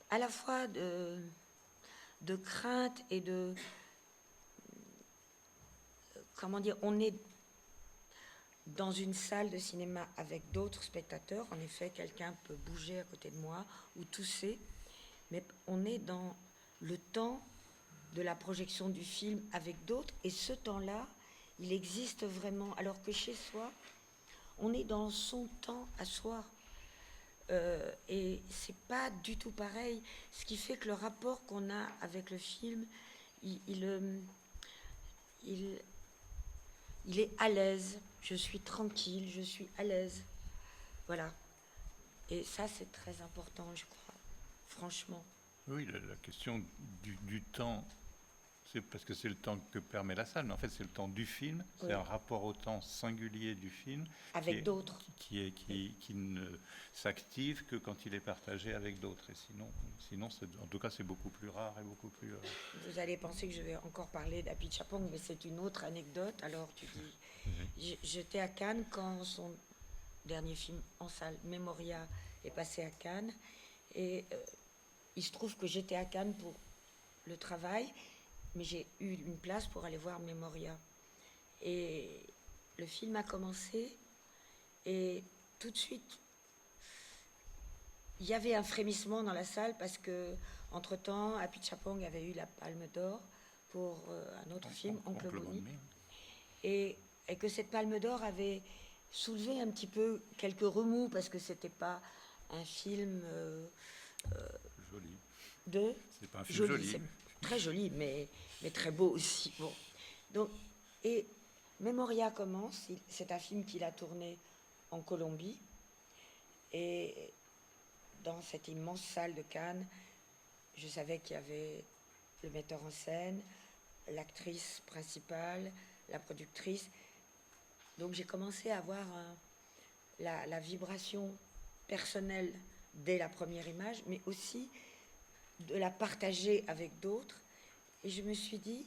à la fois de crainte et de... Comment dire, on est dans une salle de cinéma avec d'autres spectateurs. En effet, quelqu'un peut bouger à côté de moi ou tousser, mais on est dans le temps de la projection du film avec d'autres, et ce temps-là, il existe vraiment, alors que chez soi, on est dans son temps à soi. Et c'est pas du tout pareil, ce qui fait que le rapport qu'on a avec le film, il est à l'aise, je suis tranquille, je suis à l'aise, voilà. Et ça, c'est très important, je crois, franchement. Oui, la question du temps, c'est parce que c'est le temps que permet la salle, mais en fait c'est le temps du film, oui. C'est un rapport au temps singulier du film avec d'autres qui ne s'active que quand il est partagé avec d'autres, et sinon en tout cas c'est beaucoup plus rare et beaucoup plus... Vous allez penser que je vais encore parler d'Apichatpong, mais c'est une autre anecdote. Alors tu dis, j'étais à Cannes quand son dernier film en salle, Memoria, est passé à Cannes, et il se trouve que j'étais à Cannes pour le travail, mais j'ai eu une place pour aller voir Memoria. Et le film a commencé, et tout de suite, il y avait un frémissement dans la salle, parce que entre-temps, Apichatpong avait eu la Palme d'Or pour un autre film, Oncle Bonnie, et que cette Palme d'Or avait soulevé un petit peu quelques remous, parce que c'était pas un film joli. C'est pas un film joli. Très joli, mais très beau aussi. Bon. Donc, et Memoria commence, c'est un film qu'il a tourné en Colombie, et dans cette immense salle de Cannes, je savais qu'il y avait le metteur en scène, l'actrice principale, la productrice. Donc j'ai commencé à avoir la vibration personnelle dès la première image, mais aussi de la partager avec d'autres. Et je me suis dit,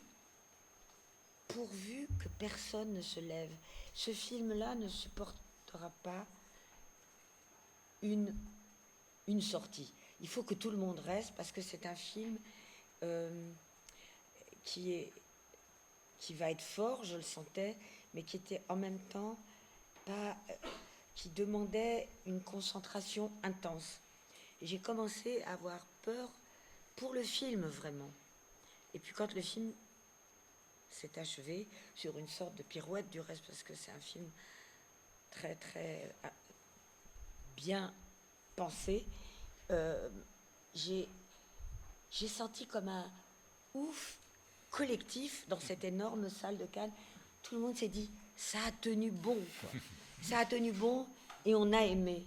pourvu que personne ne se lève, ce film-là ne supportera pas une sortie. Il faut que tout le monde reste, parce que c'est un film qui va être fort, je le sentais, mais qui était en même temps pas, qui demandait une concentration intense. Et j'ai commencé à avoir peur pour le film, vraiment. Et puis quand le film s'est achevé, sur une sorte de pirouette du reste, parce que c'est un film très très bien pensé, j'ai senti comme un ouf collectif dans cette énorme salle de Cannes. Tout le monde s'est dit, ça a tenu bon, quoi. Ça a tenu bon et on a aimé.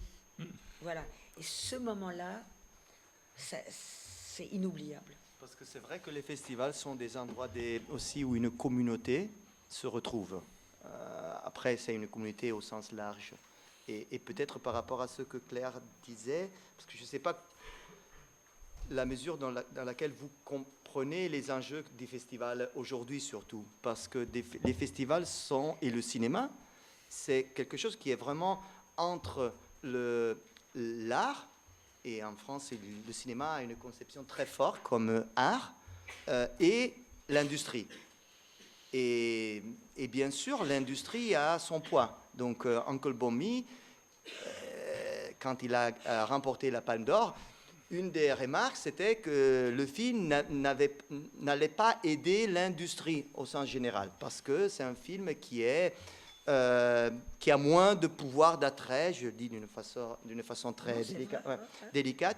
Voilà. Et ce moment-là, c'est inoubliable. Parce que c'est vrai que les festivals sont des endroits aussi où une communauté se retrouve. Après, c'est une communauté au sens large. Et peut-être par rapport à ce que Claire disait, parce que je ne sais pas la mesure dans laquelle vous comprenez les enjeux des festivals aujourd'hui surtout, parce que les festivals et le cinéma, c'est quelque chose qui est vraiment entre l'art, et en France, le cinéma a une conception très forte comme art, et l'industrie. Et bien sûr, l'industrie a son poids. Donc, Uncle Bomi, quand il a remporté la Palme d'Or, une des remarques, c'était que le film n'allait pas aider l'industrie au sens général, parce que c'est un film qui a moins de pouvoir d'attrait, je le dis d'une façon très délicate,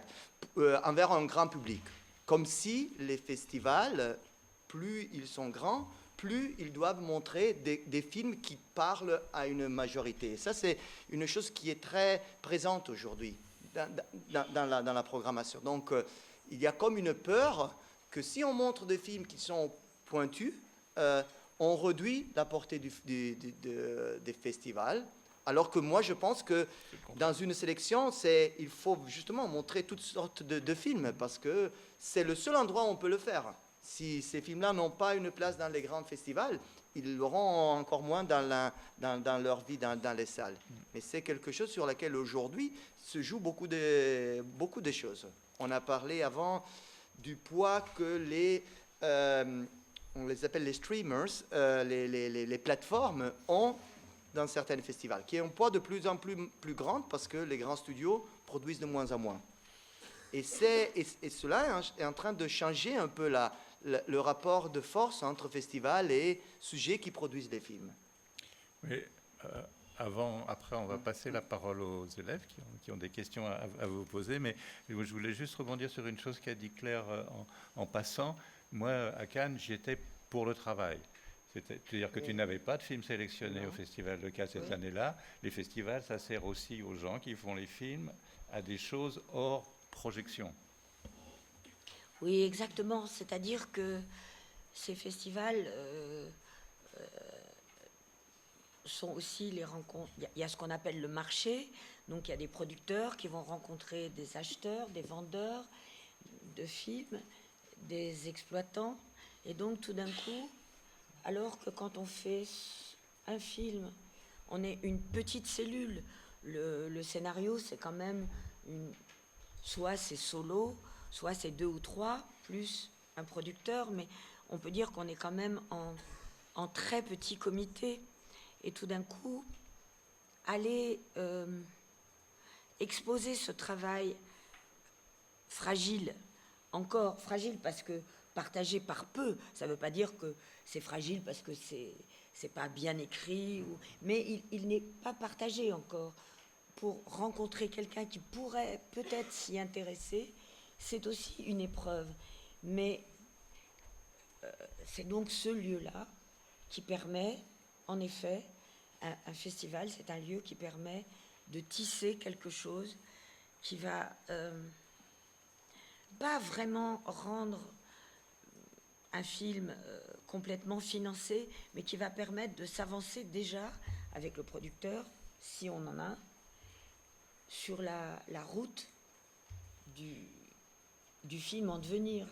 envers un grand public. Comme si les festivals, plus ils sont grands, plus ils doivent montrer des films qui parlent à une majorité. Et ça, c'est une chose qui est très présente aujourd'hui dans la programmation. Donc, il y a comme une peur que si on montre des films qui sont pointus, on réduit la portée des festivals. Alors que moi, je pense que dans une sélection, il faut justement montrer toutes sortes de films, parce que c'est le seul endroit où on peut le faire. Si ces films-là n'ont pas une place dans les grands festivals, ils l'auront encore moins dans leur vie, dans les salles. Mais c'est quelque chose sur lequel aujourd'hui se joue beaucoup de choses. On a parlé avant du poids que on les appelle les streamers, les plateformes ont dans certains festivals, qui est un poids de plus en plus grand parce que les grands studios produisent de moins en moins. Et cela est en train de changer un peu le rapport de force entre festivals et sujets qui produisent des films. Oui, après, on va passer la parole aux élèves qui ont des questions à vous poser, mais je voulais juste rebondir sur une chose qu'a dit Claire en passant. Moi, à Cannes, j'y étais pour le travail. C'est-à-dire que tu n'avais pas de film sélectionné au Festival de Cannes cette année-là. Les festivals, ça sert aussi aux gens qui font les films à des choses hors projection. Oui, exactement. C'est-à-dire que ces festivals sont aussi les rencontres. Il y a ce qu'on appelle le marché. Donc, il y a des producteurs qui vont rencontrer des acheteurs, des vendeurs de films, des exploitants. Et donc, tout d'un coup, alors que quand on fait un film, on est une petite cellule. Le scénario, c'est quand même soit c'est solo, soit c'est 2 ou 3, plus un producteur, mais on peut dire qu'on est quand même en très petit comité. Et tout d'un coup, aller exposer ce travail fragile, encore fragile parce que partagé par peu, ça ne veut pas dire que c'est fragile parce que c'est pas bien écrit, mais il n'est pas partagé encore. Pour rencontrer quelqu'un qui pourrait peut-être s'y intéresser, c'est aussi une épreuve. Mais c'est donc ce lieu-là qui permet, en effet, un festival, c'est un lieu qui permet de tisser quelque chose qui va pas vraiment rendre un film complètement financé, mais qui va permettre de s'avancer déjà avec le producteur, si on en a, sur la route du film en devenir.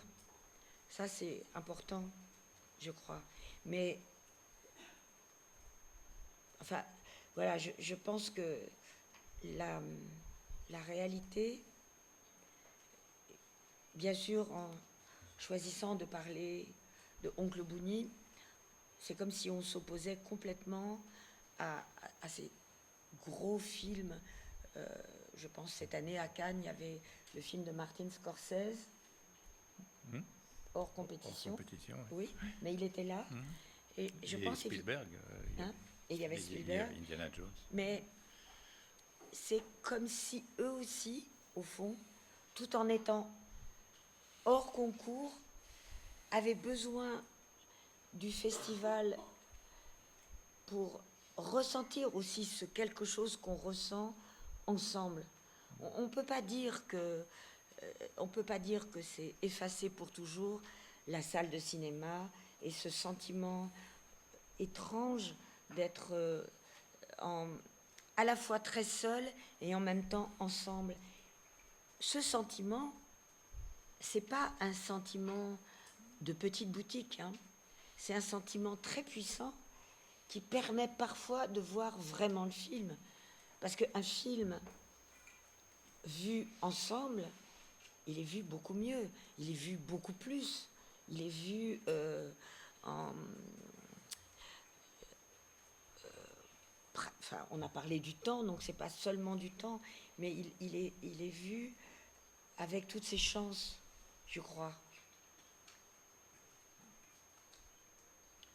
Ça, c'est important, je crois. Mais, enfin, voilà, je pense que la réalité, bien sûr, en choisissant de parler de Oncle Bougny, c'est comme si on s'opposait complètement à ces gros films. Je pense cette année à Cannes, il y avait le film de Martin Scorsese, hors compétition. Hors compétition, oui. Oui, mais il était là. Et je pense Spielberg. et il y avait Spielberg. Indiana Jones. Mais c'est comme si eux aussi, au fond, tout en étant hors concours, avaient besoin du festival pour ressentir aussi ce quelque chose qu'on ressent ensemble. On ne peut pas dire que c'est effacé pour toujours la salle de cinéma et ce sentiment étrange d'être à la fois très seul et en même temps ensemble. Ce sentiment, c'est pas un sentiment de petite boutique, hein. C'est un sentiment très puissant qui permet parfois de voir vraiment le film. Parce qu'un film vu ensemble, il est vu beaucoup mieux, il est vu beaucoup plus, il est vu enfin, on a parlé du temps, donc c'est pas seulement du temps, mais il est vu avec toutes ses chances, je crois.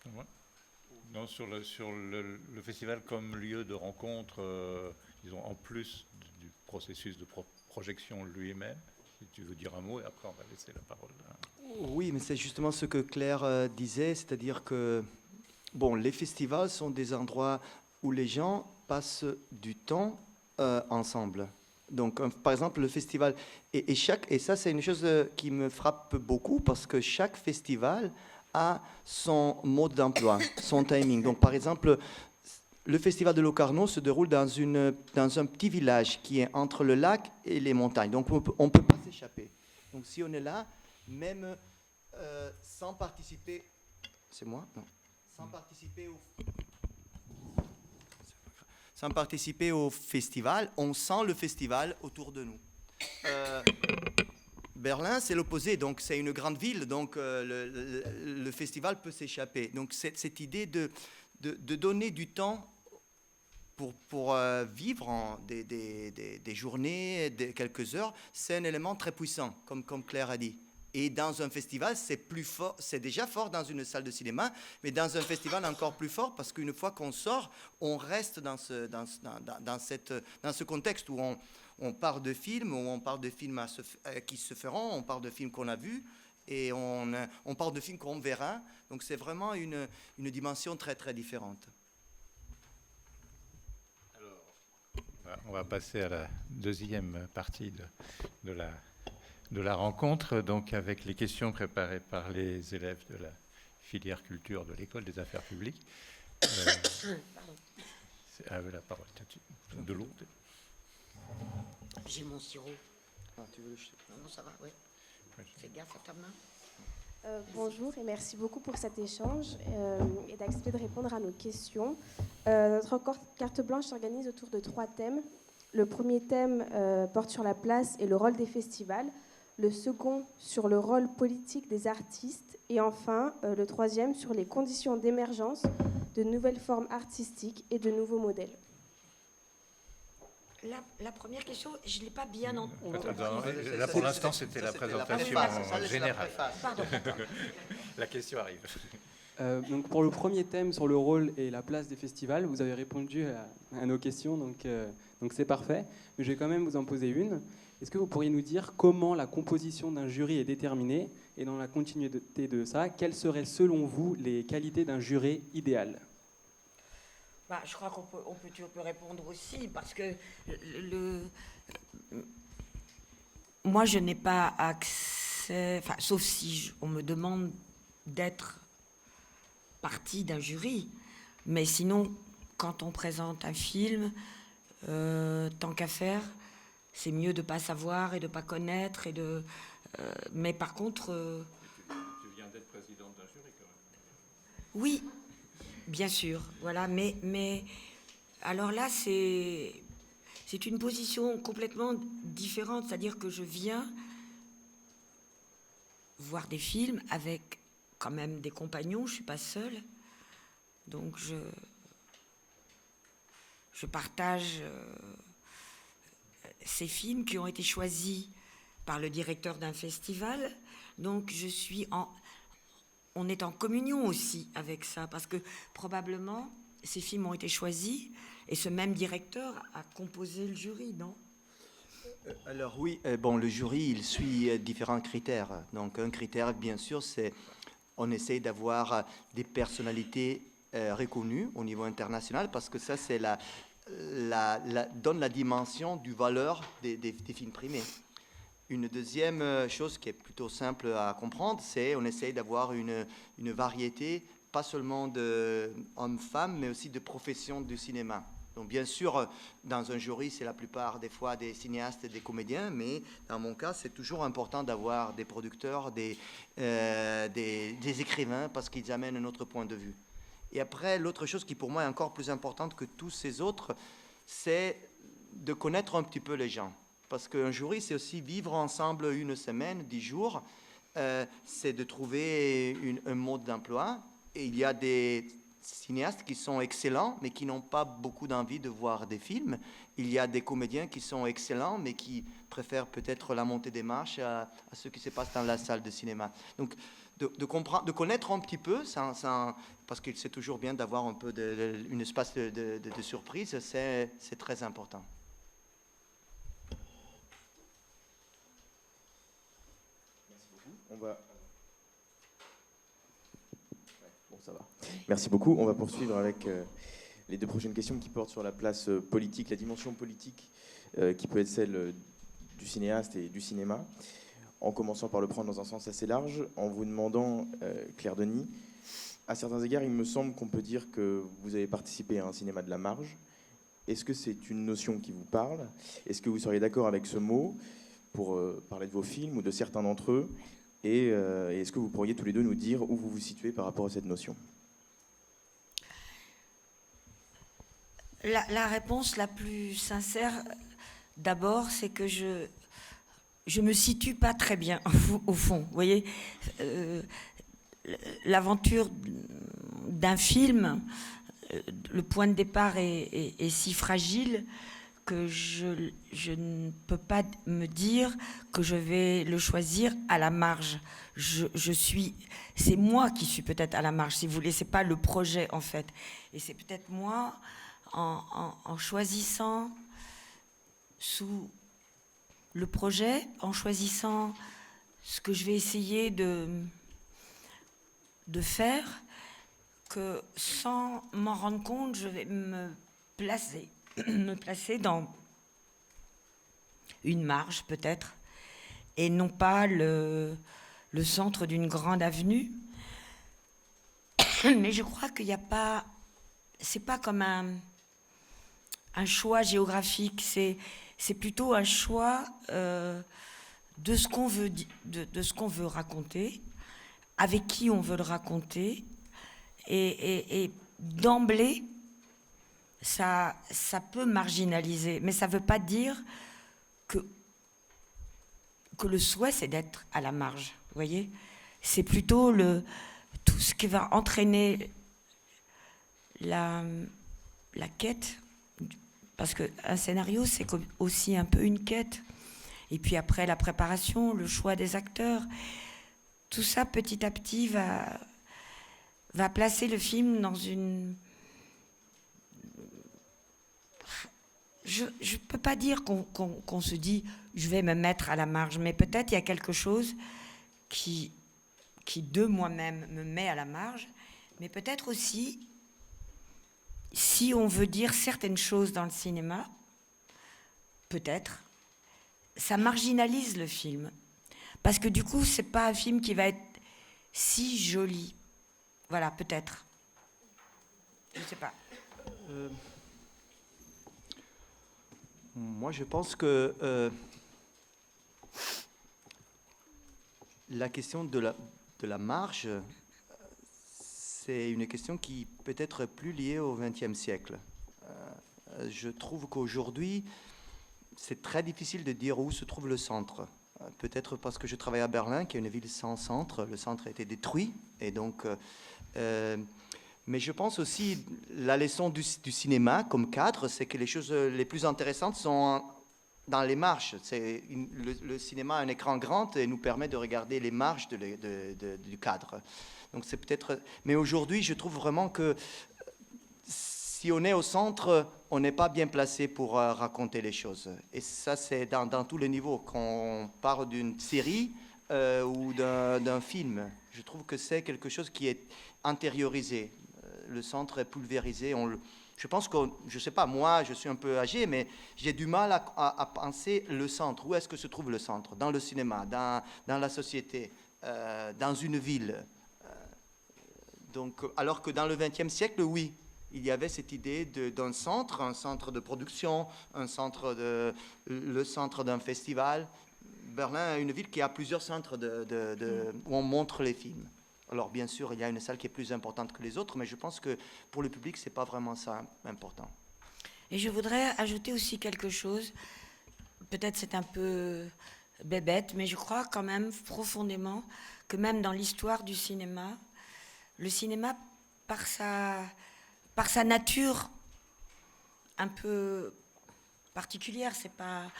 Ouais. Non, sur le festival comme lieu de rencontre, disons, en plus du processus de projection lui-même, si tu veux dire un mot, et après on va laisser la parole. Oui, mais c'est justement ce que Claire disait, c'est-à-dire que bon, les festivals sont des endroits où les gens passent du temps ensemble. Donc, par exemple, le festival, et ça c'est une chose qui me frappe beaucoup, parce que chaque festival a son mode d'emploi, son timing. Donc, par exemple, le festival de Locarno se déroule dans un petit village qui est entre le lac et les montagnes. Donc, on ne peut pas s'échapper. Donc, si on est là, même sans participer... C'est moi? Non. Sans participer au festival, on sent le festival autour de nous. Berlin, c'est l'opposé, donc c'est une grande ville, donc le festival peut s'échapper. Donc cette idée de donner du temps pour vivre des journées, quelques heures, c'est un élément très puissant, comme Claire a dit. Et dans un festival, c'est plus fort, c'est déjà fort dans une salle de cinéma, mais dans un festival encore plus fort, parce qu'une fois qu'on sort, on reste dans ce contexte où on parle de films, où on parle de films qui se feront, on parle de films qu'on a vus, et on parle de films qu'on verra. Donc c'est vraiment une dimension très très différente. Alors, on va passer à la deuxième partie de la rencontre, donc avec les questions préparées par les élèves de la filière culture de l'École des affaires publiques. La parole, de l'eau. J'ai mon sirop. Ah, tu veux le jeter? Non, ça va, oui. Fais gaffe à ta main. Bonjour et merci beaucoup pour cet échange et d'accepter de répondre à nos questions. Notre carte blanche s'organise autour de 3 thèmes. Le premier thème porte sur la place et le rôle des festivals. Le second sur le rôle politique des artistes. Et enfin, le troisième sur les conditions d'émergence de nouvelles formes artistiques et de nouveaux modèles. La première question, je ne l'ai pas bien entendue. Là, pour l'instant, c'était la présentation générale. Pardon. La question arrive. Donc pour le premier thème sur le rôle et la place des festivals, vous avez répondu à nos questions, donc c'est parfait. Mais je vais quand même vous en poser une. Est-ce que vous pourriez nous dire comment la composition d'un jury est déterminée, et dans la continuité de ça, quelles seraient selon vous les qualités d'un jury idéal ? Je crois tu peux répondre aussi, parce que moi je n'ai pas accès, sauf si on me demande d'être partie d'un jury. Mais sinon, quand on présente un film, tant qu'à faire, c'est mieux de ne pas savoir et de ne pas connaître. Mais par contre... Tu viens d'être présidente d'un jury, quand même. Oui, bien sûr. Voilà, mais alors là, c'est une position complètement différente. C'est-à-dire que je viens voir des films avec quand même des compagnons. Je ne suis pas seule. Donc je partage ces films qui ont été choisis par le directeur d'un festival. Donc on est en communion aussi avec ça, parce que probablement ces films ont été choisis et ce même directeur a composé le jury, non? Alors oui, le jury, il suit différents critères. Donc un critère, bien sûr, c'est on essaie d'avoir des personnalités reconnues au niveau international, parce que ça, c'est donne la dimension du valeur des films primés. Une deuxième chose qui est plutôt simple à comprendre, c'est on essaye d'avoir une variété, pas seulement d'hommes-femmes, mais aussi de professions du cinéma. Donc bien sûr, dans un jury, c'est la plupart des fois des cinéastes et des comédiens, mais dans mon cas, c'est toujours important d'avoir des producteurs, des écrivains, parce qu'ils amènent un autre point de vue. Et après, l'autre chose qui pour moi est encore plus importante que tous ces autres, c'est de connaître un petit peu les gens. Parce qu'un jury, c'est aussi vivre ensemble une semaine, 10 jours. C'est de trouver un mode d'emploi. Et il y a des cinéastes qui sont excellents, mais qui n'ont pas beaucoup d'envie de voir des films. Il y a des comédiens qui sont excellents, mais qui préfèrent peut-être la montée des marches à ce qui se passe dans la salle de cinéma. Donc, de connaître un petit peu, parce que c'est toujours bien d'avoir un peu un espace de surprise, c'est très important. Ça va. Merci beaucoup. On va poursuivre avec les deux prochaines questions qui portent sur la place politique, la dimension politique qui peut être celle du cinéaste et du cinéma, en commençant par le prendre dans un sens assez large, en vous demandant, Claire Denis, à certains égards, il me semble qu'on peut dire que vous avez participé à un cinéma de la marge. Est-ce que c'est une notion qui vous parle? Est-ce que vous seriez d'accord avec ce mot pour parler de vos films ou de certains d'entre eux? Et est-ce que vous pourriez tous les deux nous dire où vous vous situez par rapport à cette notion? La réponse la plus sincère, d'abord, c'est que je me situe pas très bien, au fond. Vous voyez, l'aventure d'un film, le point de départ est si fragile que je ne peux pas me dire que je vais le choisir à la marge. C'est moi qui suis peut-être à la marge, si vous voulez, c'est pas le projet en fait. Et c'est peut-être moi, en choisissant sous le projet, en choisissant ce que je vais essayer de faire, que sans m'en rendre compte, je vais me placer dans une marge peut-être, et non pas le centre d'une grande avenue. Mais je crois qu'il n'y a pas... C'est pas comme un choix géographique, c'est plutôt un choix de ce qu'on veut, de ce qu'on veut raconter, avec qui on veut le raconter, et d'emblée, ça peut marginaliser, mais ça ne veut pas dire que le souhait, c'est d'être à la marge, vous voyez. C'est plutôt tout ce qui va entraîner la quête, parce qu'un scénario, c'est aussi un peu une quête. Et puis après, la préparation, le choix des acteurs, tout ça, petit à petit, va placer le film dans une... Je ne peux pas dire qu'on se dit « je vais me mettre à la marge », mais peut-être il y a quelque chose qui de moi-même me met à la marge, mais peut-être aussi, si on veut dire certaines choses dans le cinéma, peut-être, ça marginalise le film. Parce que du coup, ce n'est pas un film qui va être si joli. Voilà, peut-être. Je ne sais pas. Moi, je pense que la question de la marge, c'est une question qui peut être plus liée au XXe siècle. Je trouve qu'aujourd'hui, c'est très difficile de dire où se trouve le centre. Peut-être parce que je travaille à Berlin, qui est une ville sans centre. Le centre a été détruit. Et donc, mais je pense aussi, la leçon du cinéma comme cadre, c'est que les choses les plus intéressantes sont dans les marges. Le cinéma a un écran grand et nous permet de regarder les marges du cadre. Donc c'est peut-être. Mais aujourd'hui, je trouve vraiment que si on est au centre, on n'est pas bien placé pour raconter les choses. Et ça, c'est dans tous les niveaux. Quand on parle d'une série ou d'un film, je trouve que c'est quelque chose qui est intériorisé. Le centre est pulvérisé. Je pense que, je ne sais pas, moi, je suis un peu âgé, mais j'ai du mal à penser le centre. Où est-ce que se trouve le centre? Dans le cinéma, dans la société, dans une ville. Donc, alors que dans le XXe siècle, oui, il y avait cette idée d'un centre, un centre de production, le centre d'un festival. Berlin est une ville qui a plusieurs centres où on montre les films. Alors, bien sûr, il y a une salle qui est plus importante que les autres, mais je pense que pour le public, ce n'est pas vraiment ça important. Et je voudrais ajouter aussi quelque chose. Peut-être c'est un peu bébête, mais je crois quand même profondément que même dans l'histoire du cinéma, le cinéma, par sa nature un peu particulière, c'est pas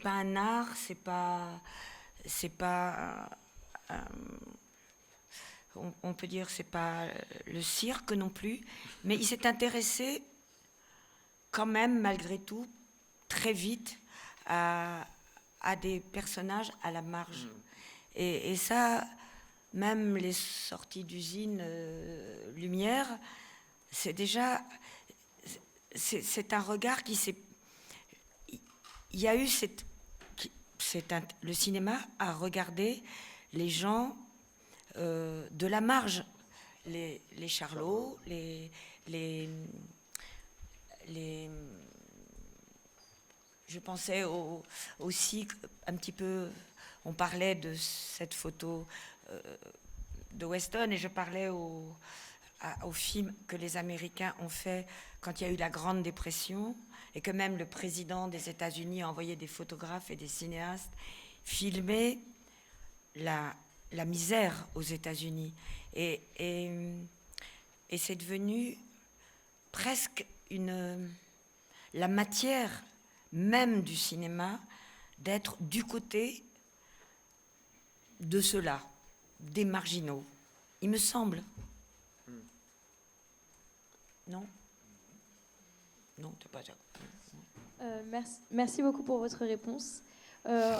un art, c'est pas on peut dire c'est pas le cirque non plus, mais il s'est intéressé quand même malgré tout très vite à des personnages à la marge. Et ça, même les sorties d'usine Lumière, c'est déjà c'est un regard qui s'est. Il y a eu le cinéma a regardé les gens de la marge, les charlots, je pensais aussi un petit peu, on parlait de cette photo de Weston et je parlais au film que les Américains ont fait quand il y a eu la Grande Dépression et que même le président des États-Unis a envoyé des photographes et des cinéastes filmer la misère aux États-Unis. Et c'est devenu presque la matière même du cinéma d'être du côté de ceux-là, des marginaux. Il me semble. Non? Non, t'es pas d'accord. Merci beaucoup pour votre réponse.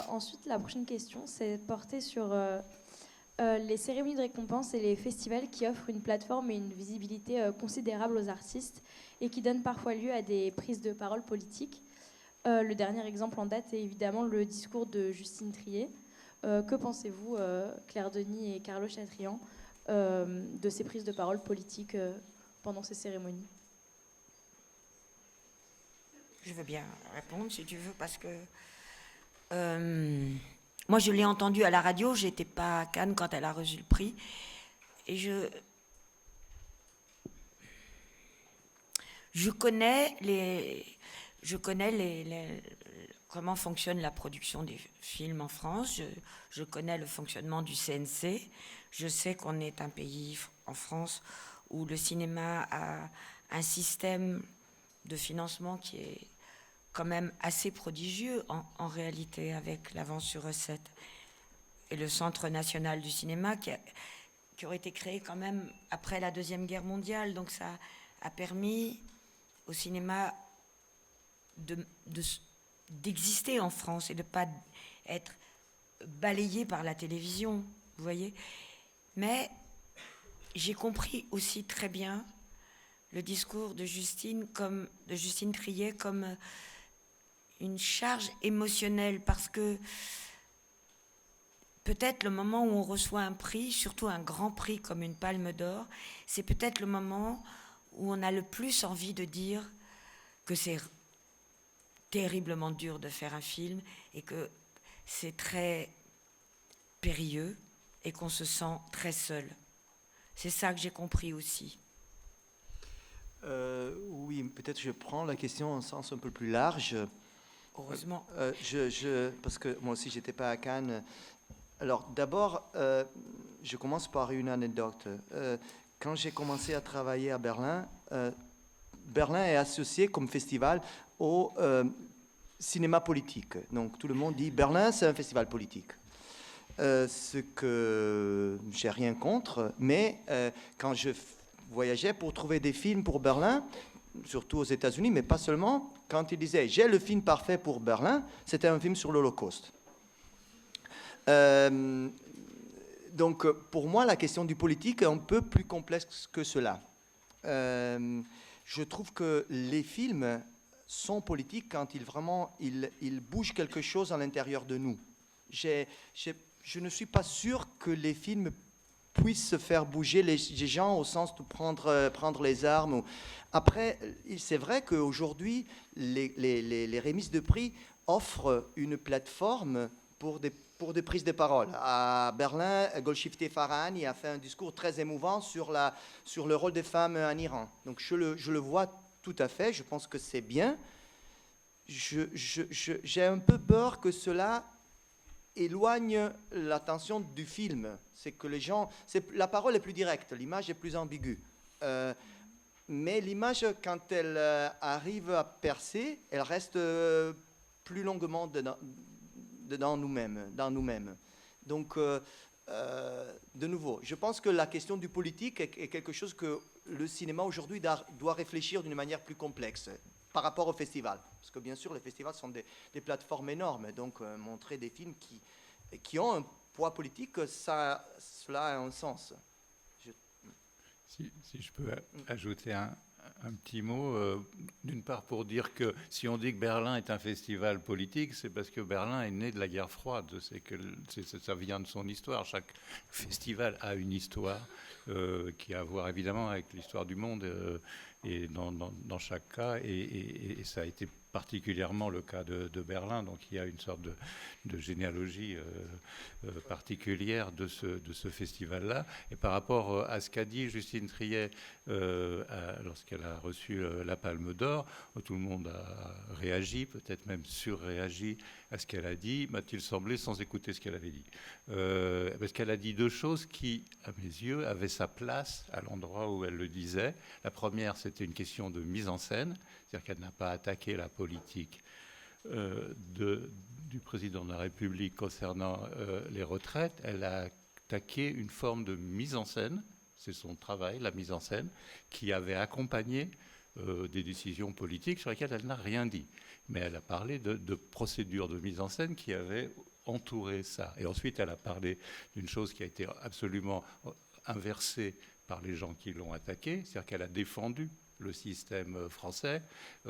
Ensuite, la prochaine question, c'est portée sur les cérémonies de récompense et les festivals qui offrent une plateforme et une visibilité considérable aux artistes et qui donnent parfois lieu à des prises de parole politiques. Le dernier exemple en date est évidemment le discours de Justine Triet. Que pensez-vous, Claire Denis et Carlo Chatrian, de ces prises de parole politiques pendant ces cérémonies? Je veux bien répondre si tu veux, parce que moi je l'ai entendu à la radio, j'étais pas à Cannes quand elle a reçu le prix, et je connais comment fonctionne la production des films en France, je connais le fonctionnement du CNC, je sais qu'on est un pays en France où le cinéma a un système de financement qui est quand même assez prodigieux en réalité, avec l'avance sur recette. Et le Centre national du cinéma qui aurait été créé quand même après la Deuxième Guerre mondiale, donc ça a permis au cinéma d'exister en France et de ne pas être balayé par la télévision, vous voyez. Mais j'ai compris aussi très bien le discours de Justine Triet comme une charge émotionnelle, parce que peut-être le moment où on reçoit un prix, surtout un grand prix comme une Palme d'Or, c'est peut-être le moment où on a le plus envie de dire que c'est terriblement dur de faire un film et que c'est très périlleux et qu'on se sent très seul. C'est ça que j'ai compris aussi. Oui, peut-être je prends la question en sens un peu plus large. Heureusement. Parce que moi aussi, j'étais pas à Cannes. Alors, d'abord, je commence par une anecdote. Quand j'ai commencé à travailler à Berlin, Berlin est associé comme festival au cinéma politique. Donc, tout le monde dit Berlin, c'est un festival politique. Ce que j'ai rien contre, mais quand je voyageais pour trouver des films pour Berlin, surtout aux États-Unis, mais pas seulement, quand ils disaient j'ai le film parfait pour Berlin, c'était un film sur l'Holocauste. Donc, pour moi, la question du politique est un peu plus complexe que cela. Je trouve que les films sont politiques quand ils bougent quelque chose à l'intérieur de nous. Je ne suis pas sûr que les films puissent faire bouger les gens au sens de prendre les armes. Après, c'est vrai qu'aujourd'hui, les remises de prix offrent une plateforme pour des prises de parole. À Berlin, Golshifteh Farahani a fait un discours très émouvant sur le rôle des femmes en Iran. Donc je le vois tout à fait, je pense que c'est bien. J'ai un peu peur que cela éloigne l'attention du film. C'est que les gens... La parole est plus directe, l'image est plus ambiguë. Mais l'image, quand elle arrive à percer, elle reste plus longuement dans nous-mêmes. Donc, de nouveau, je pense que la question du politique est quelque chose que le cinéma aujourd'hui doit réfléchir d'une manière plus complexe par rapport au festival. Parce que bien sûr, les festivals sont des plateformes énormes. Donc, montrer des films qui ont un poids politique, cela a un sens. Si je peux ajouter un petit mot, d'une part pour dire que si on dit que Berlin est un festival politique, c'est parce que Berlin est né de la guerre froide. Ça vient de son histoire. Chaque festival a une histoire qui a à voir évidemment avec l'histoire du monde et dans chaque cas. Et ça a été particulièrement le cas de Berlin. Donc il y a une sorte de généalogie particulière de ce festival-là. Et par rapport à ce qu'a dit Justine Triet lorsqu'elle a reçu la Palme d'Or, tout le monde a réagi, peut-être même surréagi à ce qu'elle a dit, m'a-t-il semblé, sans écouter ce qu'elle avait dit. Parce qu'elle a dit deux choses qui, à mes yeux, avaient sa place à l'endroit où elle le disait. La première, c'était une question de mise en scène, c'est-à-dire qu'elle n'a pas attaqué la politique du président de la République concernant les retraites. Elle a attaqué une forme de mise en scène, c'est son travail, la mise en scène, qui avait accompagné des décisions politiques sur lesquelles elle n'a rien dit. Mais elle a parlé de procédures de mise en scène qui avaient entouré ça. Et ensuite, elle a parlé d'une chose qui a été absolument inversée par les gens qui l'ont attaquée, c'est-à-dire qu'elle a défendu le système français,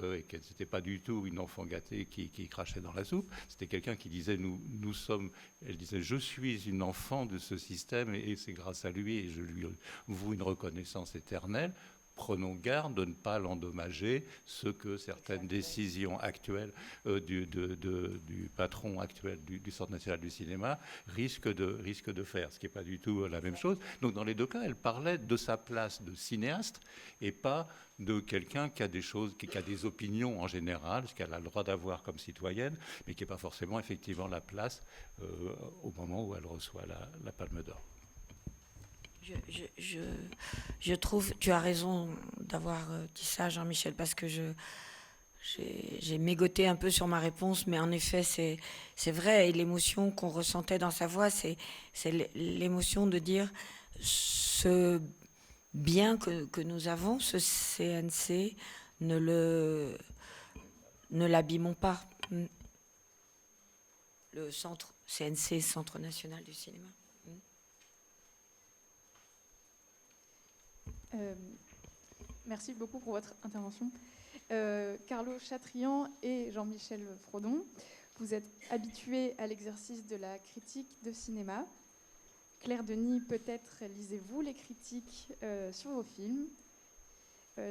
et que ce n'était pas du tout une enfant gâtée qui crachait dans la soupe. C'était quelqu'un qui disait nous sommes. Elle disait je suis une enfant de ce système et c'est grâce à lui et je lui voue une reconnaissance éternelle. Prenons garde de ne pas l'endommager, ce que certaines décisions actuelles du patron actuel du Centre national du cinéma risquent de faire, ce qui n'est pas du tout la même chose. Donc dans les deux cas, elle parlait de sa place de cinéaste et pas de quelqu'un qui a des choses, qui a des opinions en général, ce qu'elle a le droit d'avoir comme citoyenne, mais qui n'est pas forcément effectivement la place au moment où elle reçoit la Palme d'Or. Je trouve, tu as raison d'avoir dit ça, Jean-Michel, parce que j'ai mégoté un peu sur ma réponse, mais en effet, c'est vrai, et l'émotion qu'on ressentait dans sa voix, c'est l'émotion de dire ce bien que nous avons, ce CNC, ne l'abîmons pas. Le centre CNC, Centre national du cinéma. Merci beaucoup pour votre intervention. Carlo Chatrian et Jean-Michel Frodon, vous êtes habitué à l'exercice de la critique de cinéma. Claire Denis, peut-être lisez-vous les critiques sur vos films.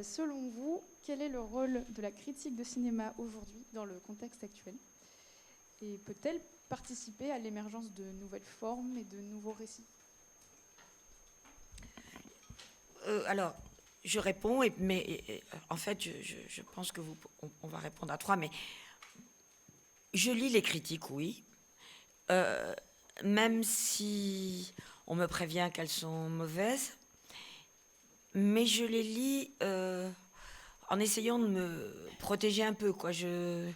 Selon vous, quel est le rôle de la critique de cinéma aujourd'hui dans le contexte actuel? Et peut-elle participer à l'émergence de nouvelles formes et de nouveaux récits? Alors, je réponds, mais en fait, je pense que on va répondre à trois, mais je lis les critiques, oui. Même si on me prévient qu'elles sont mauvaises, mais je les lis en essayant de me protéger un peu, quoi. Je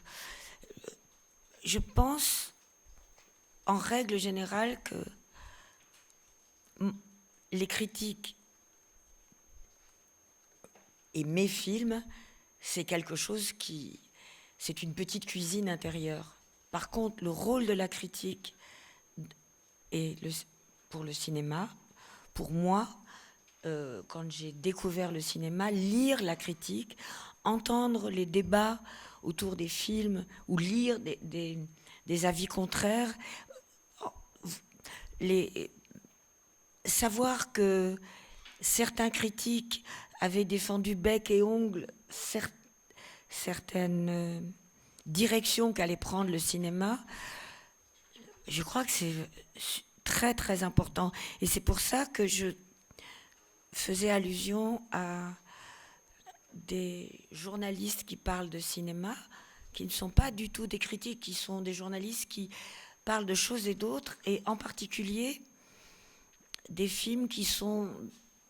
pense, en règle générale, que les critiques et mes films, c'est quelque chose c'est une petite cuisine intérieure. Par contre, le rôle de la critique pour le cinéma, pour moi, quand j'ai découvert le cinéma, lire la critique, entendre les débats autour des films ou lire des avis contraires, savoir que certains critiques avaient défendu bec et ongles certaines directions qu'allait prendre le cinéma, je crois que c'est très très important. Et c'est pour ça que je faisais allusion à des journalistes qui parlent de cinéma, qui ne sont pas du tout des critiques, qui sont des journalistes qui parlent de choses et d'autres, et en particulier des films qui sont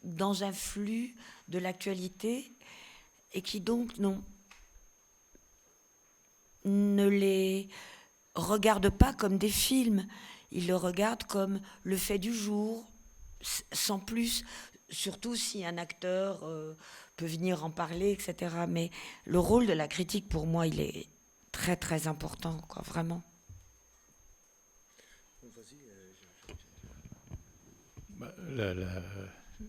dans un flux de l'actualité et qui donc ne les regardent pas comme des films. Ils le regardent comme le fait du jour, sans plus, surtout si un acteur peut venir en parler, etc. Mais le rôle de la critique, pour moi, il est très très important, quoi, vraiment.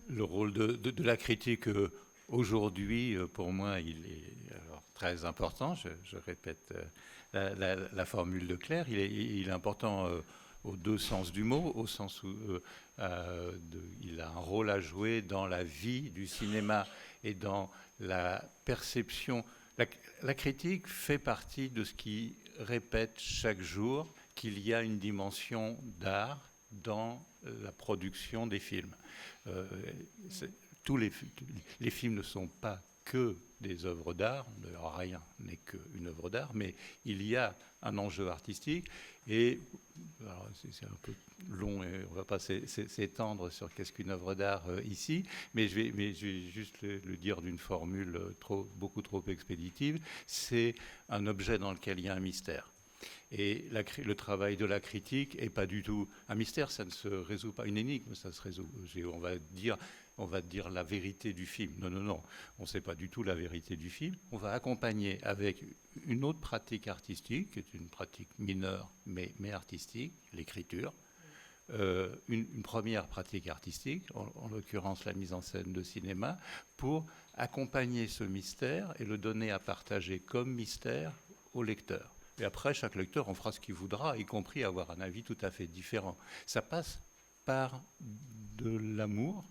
Le rôle de la critique aujourd'hui, pour moi, il est très important. Je répète la formule de Claire. Il est important aux deux sens du mot, au sens où il a un rôle à jouer dans la vie du cinéma et dans la perception. La critique fait partie de ce qui répète chaque jour qu'il y a une dimension d'art dans la production des films. Tous les films ne sont pas que des œuvres d'art, d'ailleurs rien n'est qu'une œuvre d'art, mais il y a un enjeu artistique et c'est un peu long et on ne va pas s'étendre sur qu'est-ce qu'une œuvre d'art ici, mais je vais juste le dire d'une formule beaucoup trop expéditive, c'est un objet dans lequel il y a un mystère. Et le travail de la critique n'est pas du tout un mystère, ça ne se résout pas, une énigme, ça se résout. On va dire la vérité du film. Non, on ne sait pas du tout la vérité du film. On va accompagner avec une autre pratique artistique, qui est une pratique mineure mais artistique, l'écriture. Une première pratique artistique, en l'occurrence la mise en scène de cinéma, pour accompagner ce mystère et le donner à partager comme mystère au lecteur. Et après, chaque lecteur en fera ce qu'il voudra, y compris avoir un avis tout à fait différent. Ça passe par de l'amour.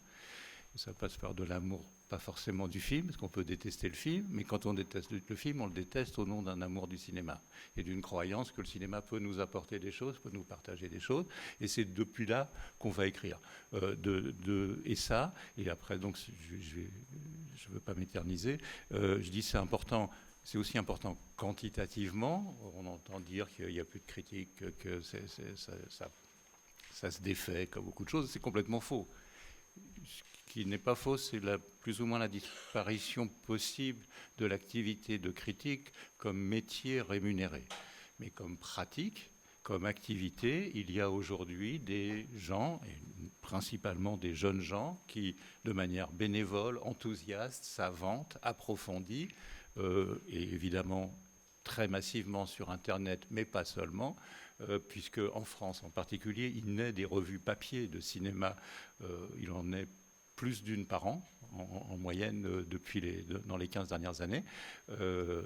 Ça passe par de l'amour, pas forcément du film, parce qu'on peut détester le film, mais quand on déteste le film, on le déteste au nom d'un amour du cinéma et d'une croyance que le cinéma peut nous apporter des choses, peut nous partager des choses. Et c'est depuis là qu'on va écrire. Et ça, et après, donc, je ne veux pas m'éterniser, je dis c'est important. C'est aussi important quantitativement. On entend dire qu'il n'y a plus de critiques, que ça se défait comme beaucoup de choses. C'est complètement faux. Ce qui n'est pas faux, c'est plus ou moins la disparition possible de l'activité de critique comme métier rémunéré. Mais comme pratique, comme activité, il y a aujourd'hui des gens, et principalement des jeunes gens, qui, de manière bénévole, enthousiaste, savante, approfondie, et évidemment très massivement sur Internet, mais pas seulement, puisque en France en particulier, il naît des revues papier de cinéma, il en est plus d'une par an, en moyenne dans les 15 dernières années.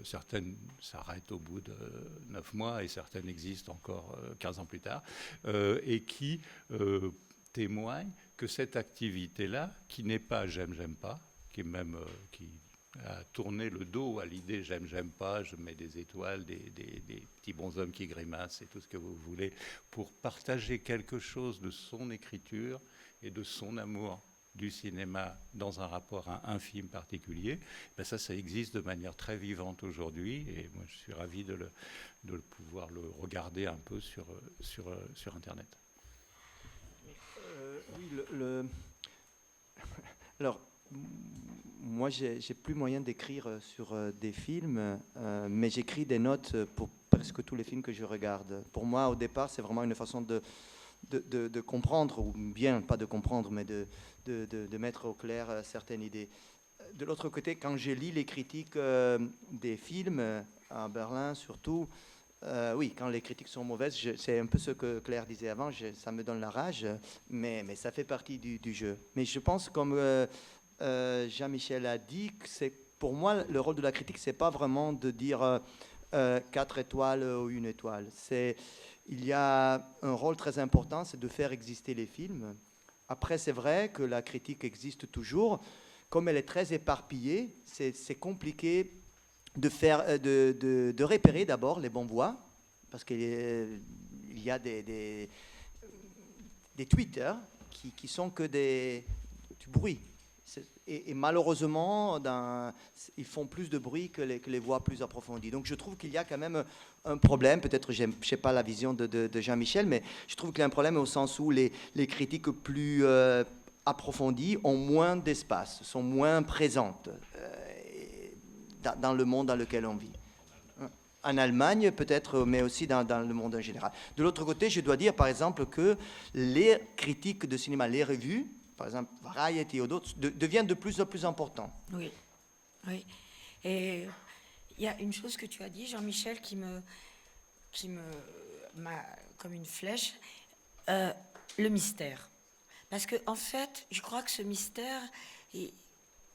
Certaines s'arrêtent au bout de 9 mois et certaines existent encore 15 ans plus tard, et qui témoignent que cette activité-là, qui n'est pas j'aime pas, qui est même qui a tourné le dos à l'idée j'aime pas, je mets des étoiles, des petits bonshommes qui grimacent et tout ce que vous voulez, pour partager quelque chose de son écriture et de son amour du cinéma dans un rapport à un film particulier, ben ça existe de manière très vivante aujourd'hui, et moi je suis ravi de pouvoir le regarder un peu sur Internet. Oui, alors, moi, j'ai plus moyen d'écrire sur des films, mais j'écris des notes pour presque tous les films que je regarde. Pour moi, au départ, c'est vraiment une façon de comprendre, ou bien pas de comprendre, mais de mettre au clair certaines idées. De l'autre côté, quand je lis les critiques des films, à Berlin surtout, oui, quand les critiques sont mauvaises, c'est un peu ce que Claire disait avant, ça me donne la rage, mais ça fait partie du jeu. Mais je pense, comme Jean-Michel a dit, que pour moi, le rôle de la critique, c'est pas vraiment de dire 4 étoiles ou 1 étoile. Il y a un rôle très important, c'est de faire exister les films. Après, c'est vrai que la critique existe toujours. Comme elle est très éparpillée, c'est compliqué de repérer d'abord les bonnes voix, parce qu'il y a des Twitter qui sont que du bruit. Et malheureusement, ils font plus de bruit que les voix plus approfondies. Donc je trouve qu'il y a quand même un problème, peut-être je ne sais pas la vision de Jean-Michel, mais je trouve qu'il y a un problème au sens où les critiques plus approfondies ont moins d'espace, sont moins présentes dans le monde dans lequel on vit. En Allemagne peut-être, mais aussi dans le monde en général. De l'autre côté, je dois dire par exemple que les critiques de cinéma, les revues, par exemple Variety ou d'autres, deviennent de plus en plus importants. Oui, oui. Et il y a une chose que tu as dit, Jean-Michel, qui m'a comme une flèche, le mystère. Parce que en fait, je crois que ce mystère,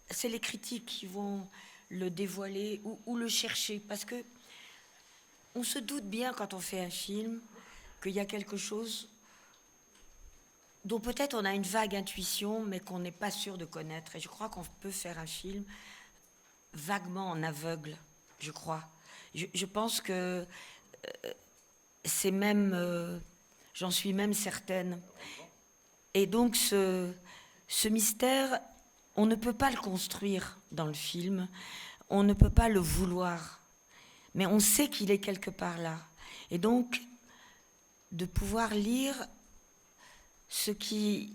c'est les critiques qui vont le dévoiler ou le chercher, parce que on se doute bien quand on fait un film qu'il y a quelque chose dont peut-être on a une vague intuition, mais qu'on n'est pas sûr de connaître. Et je crois qu'on peut faire un film vaguement en aveugle, je crois. Je pense que c'est même... j'en suis même certaine. Et donc ce mystère, on ne peut pas le construire dans le film, on ne peut pas le vouloir, mais on sait qu'il est quelque part là. Et donc, de pouvoir lire ces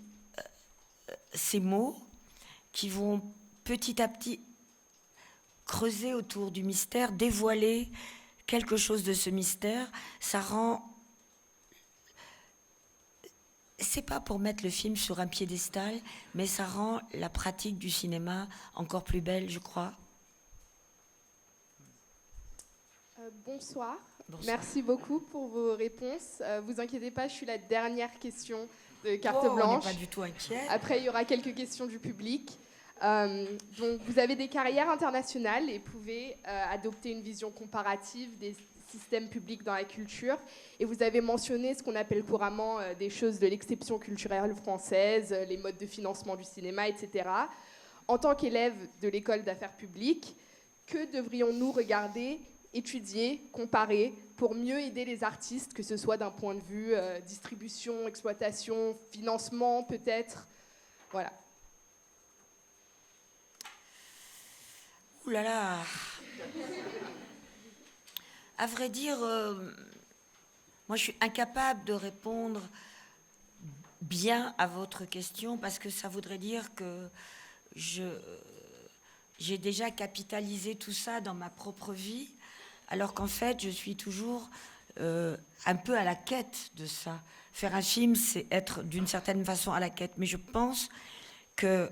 mots qui vont petit à petit creuser autour du mystère, dévoiler quelque chose de ce mystère, ça rend... C'est pas pour mettre le film sur un piédestal, mais ça rend la pratique du cinéma encore plus belle, je crois. Bonsoir. Bonsoir. Merci beaucoup pour vos réponses. Vous inquiétez pas, je suis la dernière question de carte blanche. On n'est pas du tout inquiet. Après, il y aura quelques questions du public. Donc, vous avez des carrières internationales et pouvez adopter une vision comparative des systèmes publics dans la culture. Et vous avez mentionné ce qu'on appelle couramment des choses de l'exception culturelle française, les modes de financement du cinéma, etc. En tant qu'élève de l'école d'affaires publiques, que devrions-nous regarder, étudier, comparer pour mieux aider les artistes, que ce soit d'un point de vue distribution, exploitation, financement peut-être? Voilà. Ouh là là. À vrai dire, moi je suis incapable de répondre bien à votre question parce que ça voudrait dire que j'ai déjà capitalisé tout ça dans ma propre vie, alors qu'en fait je suis toujours un peu à la quête de ça. Faire un film, c'est être d'une certaine façon à la quête, mais je pense que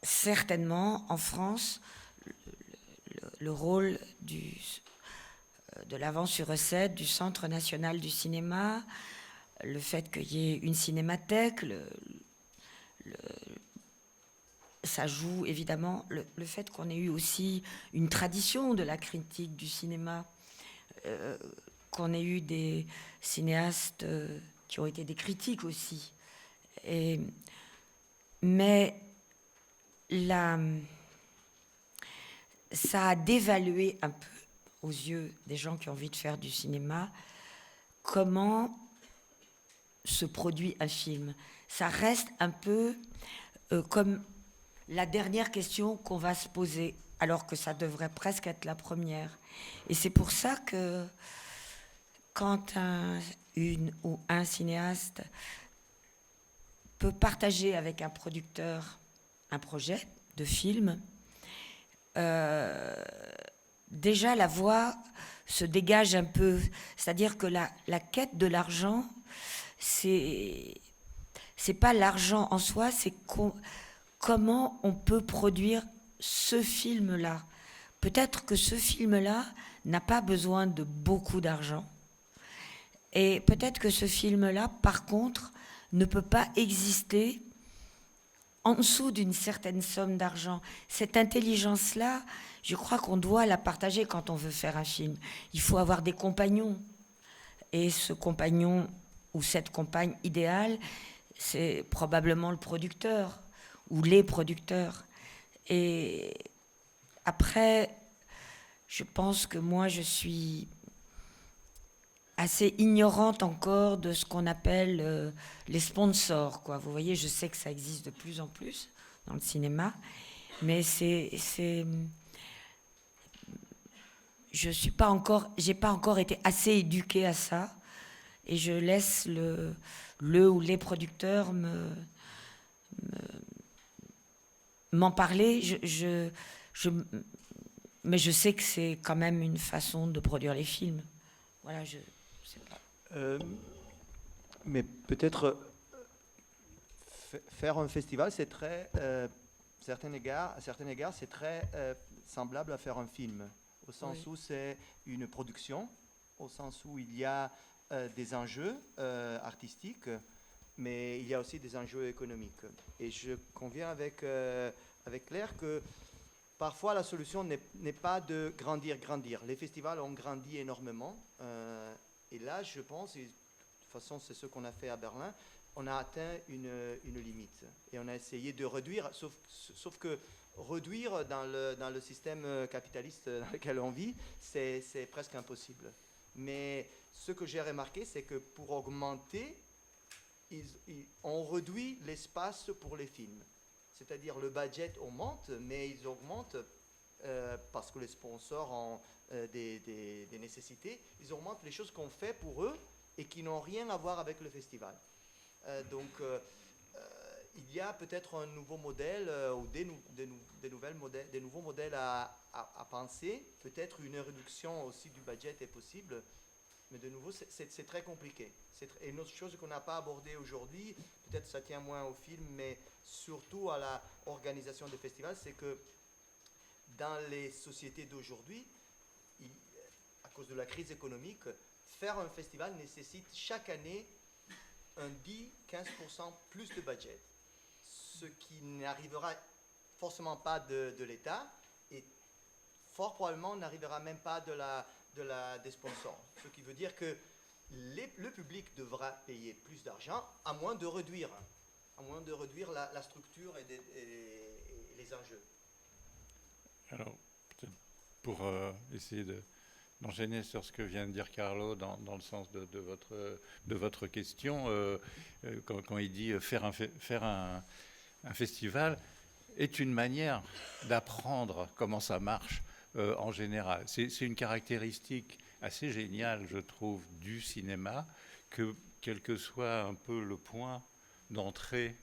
certainement en France, le rôle de l'avance sur recette du Centre national du cinéma le fait qu'il y ait une cinémathèque, ça joue évidemment le fait qu'on ait eu aussi une tradition de la critique du cinéma, qu'on ait eu des cinéastes qui ont été des critiques aussi. Mais ça a dévalué un peu, aux yeux des gens qui ont envie de faire du cinéma, comment se produit un film. Ça reste un peu comme la dernière question qu'on va se poser, alors que ça devrait presque être la première. Et c'est pour ça que quand une ou un cinéaste peut partager avec un producteur un projet de film, déjà la voix se dégage un peu. C'est-à-dire que la quête de l'argent, c'est pas l'argent en soi, c'est comment on peut produire ce film-là. Peut-être que ce film-là n'a pas besoin de beaucoup d'argent. Et peut-être que ce film-là, par contre, ne peut pas exister en dessous d'une certaine somme d'argent. Cette intelligence-là, je crois qu'on doit la partager quand on veut faire un film. Il faut avoir des compagnons. Et ce compagnon ou cette compagne idéale, c'est probablement le producteur ou les producteurs. Et après, je pense que moi, je suis assez ignorante encore de ce qu'on appelle les sponsors, quoi. Vous voyez, je sais que ça existe de plus en plus dans le cinéma, mais j'ai pas encore été assez éduquée à ça, et je laisse le ou les producteurs m'en parler. Mais je sais que c'est quand même une façon de produire les films. Voilà, je sais pas. Mais peut-être faire un festival, c'est très, à certains égards, c'est très semblable à faire un film, au sens où c'est une production, au sens où il y a des enjeux artistiques, mais il y a aussi des enjeux économiques. Et je conviens avec Claire que parfois la solution n'est pas de grandir. Les festivals ont grandi énormément. Et là, je pense, et de toute façon c'est ce qu'on a fait à Berlin, on a atteint une limite. Et on a essayé de réduire, sauf que réduire dans le système capitaliste dans lequel on vit, c'est presque impossible. Mais ce que j'ai remarqué, c'est que pour augmenter, on réduit l'espace pour les films. C'est-à-dire le budget augmente, mais ils augmentent parce que les sponsors ont des nécessités. Ils augmentent les choses qu'on fait pour eux et qui n'ont rien à voir avec le festival. Donc il y a peut-être un nouveau modèle ou des nouveaux modèles à penser. Peut-être une réduction aussi du budget est possible. Mais de nouveau, c'est très compliqué. Et une autre chose qu'on n'a pas abordée aujourd'hui, peut-être ça tient moins au film, mais surtout à l'organisation des festivals, c'est que dans les sociétés d'aujourd'hui, à cause de la crise économique, faire un festival nécessite chaque année un 10-15% plus de budget. Ce qui n'arrivera forcément pas de l'État et fort probablement n'arrivera même pas des sponsors. Ce qui veut dire que le public devra payer plus d'argent, à moins de réduire la structure et les enjeux. Alors, peut-être pour essayer d'enchaîner sur ce que vient de dire Carlo dans le sens de votre question, quand il dit faire un festival est une manière d'apprendre comment ça marche. En général. C'est une caractéristique assez géniale, je trouve, du cinéma, que quel que soit un peu le point d'entrée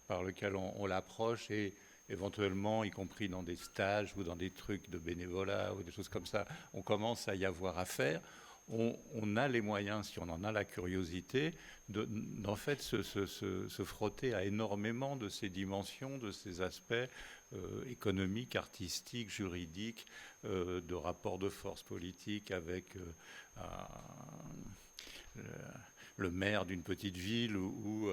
par lequel on l'approche, et éventuellement, y compris dans des stages ou dans des trucs de bénévolat ou des choses comme ça, on commence à y avoir affaire. On a les moyens, si on en a la curiosité, d'en fait se frotter à énormément de ces dimensions, de ces aspects économiques, artistiques, juridiques, de rapports de force politique avec le maire d'une petite ville ou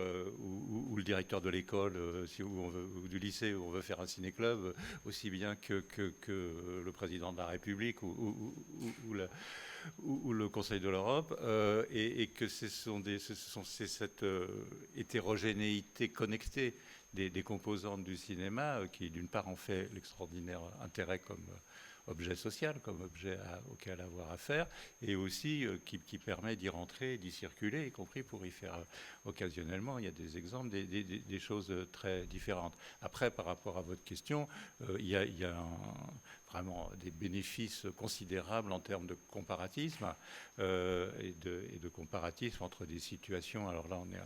le directeur de l'école ou du lycée où on veut faire un ciné-club, aussi bien que le président de la République ou le Conseil de l'Europe, et que c'est cette hétérogénéité connectée des composantes du cinéma qui, d'une part, en fait l'extraordinaire intérêt comme objet social, comme objet auquel avoir affaire, et aussi qui permet d'y rentrer, d'y circuler, y compris pour y faire occasionnellement. Il y a des exemples, des choses très différentes. Après, par rapport à votre question, il y a vraiment des bénéfices considérables en termes de comparatisme et de comparatisme entre des situations. Alors là, on est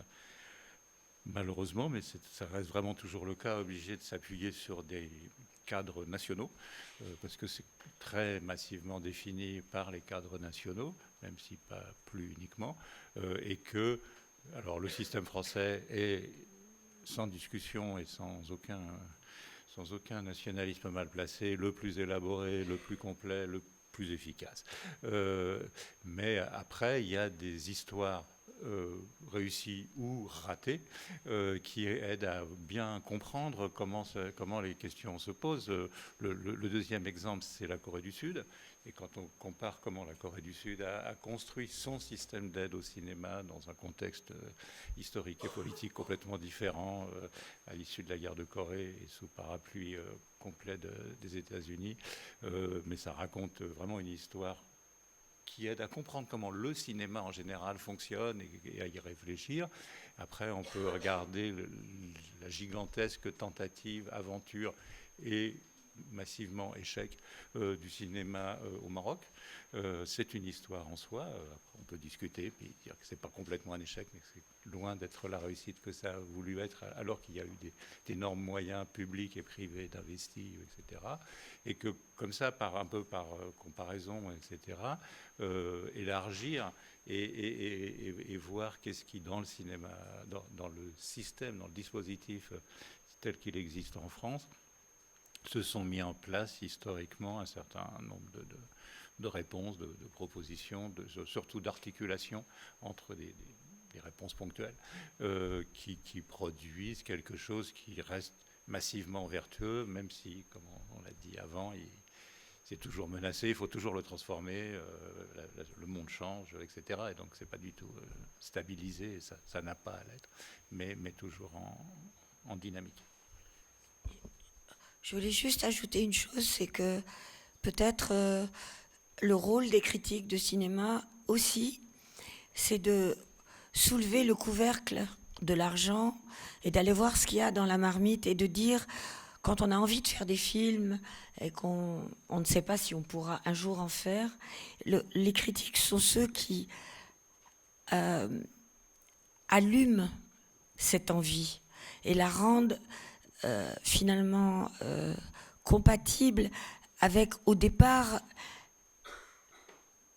malheureusement, mais ça reste vraiment toujours le cas, obligé de s'appuyer sur des cadres nationaux, parce que c'est très massivement défini par les cadres nationaux, même si pas plus uniquement, et que alors, le système français est sans discussion et sans aucun nationalisme mal placé, le plus élaboré, le plus complet, le plus efficace. Mais après, il y a des histoires réussies ou ratées qui aident à bien comprendre comment les questions se posent. Le deuxième exemple, c'est la Corée du Sud. Et quand on compare comment la Corée du Sud a construit son système d'aide au cinéma dans un contexte historique et politique complètement différent, à l'issue de la guerre de Corée et sous parapluie complet des États-Unis, mais ça raconte vraiment une histoire qui aide à comprendre comment le cinéma en général fonctionne et à y réfléchir. Après, on peut regarder la gigantesque tentative, aventure et massivement échec du cinéma au Maroc. C'est une histoire en soi. Après, on peut discuter puis dire que ce n'est pas complètement un échec, mais que c'est loin d'être la réussite que ça a voulu être, alors qu'il y a eu d'énormes moyens publics et privés d'investir, etc. Et que comme ça, par comparaison, etc., élargir et voir qu'est-ce qui, dans le cinéma, dans le système, dans le dispositif tel qu'il existe en France, se sont mis en place historiquement un certain nombre de réponses, de propositions, surtout d'articulation entre des réponses ponctuelles qui produisent quelque chose qui reste massivement vertueux, même si, comme on l'a dit avant, c'est toujours menacé, il faut toujours le transformer, le monde change, etc. Et donc, ce n'est pas du tout stabilisé, ça n'a pas à l'être, mais toujours en dynamique. Je voulais juste ajouter une chose, c'est que peut-être le rôle des critiques de cinéma aussi, c'est de soulever le couvercle de l'argent et d'aller voir ce qu'il y a dans la marmite et de dire, quand on a envie de faire des films et qu'on ne sait pas si on pourra un jour en faire, les critiques sont ceux qui allument cette envie et la rendent finalement compatible avec, au départ,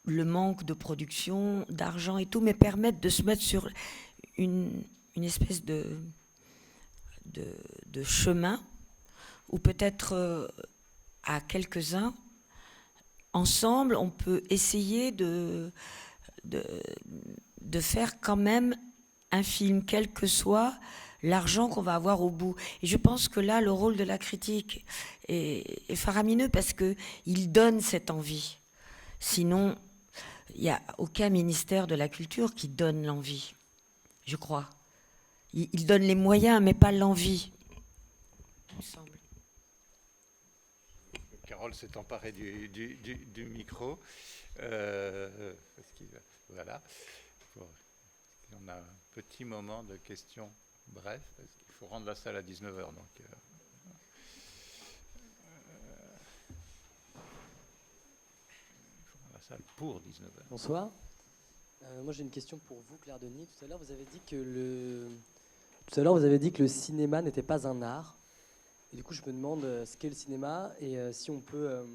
le manque de production, d'argent et tout, mais permettent de se mettre sur une espèce de chemin où peut-être à quelques-uns, ensemble, on peut essayer de faire quand même un film, quel que soit l'argent qu'on va avoir au bout. Et je pense que là, le rôle de la critique est faramineux parce qu'il donne cette envie. Sinon, il n'y a aucun ministère de la culture qui donne l'envie, je crois. Il donne les moyens, mais pas l'envie, il me semble. Carole s'est emparée du micro. Voilà. On a un petit moment de questions. Bref, parce qu'il faut rendre la salle à 19h. Donc, il faut rendre la salle pour 19h. Bonsoir. Moi, j'ai une question pour vous, Claire Denis. Tout à l'heure, vous avez dit que le cinéma n'était pas un art. Et du coup, je me demande ce qu'est le cinéma et si on peut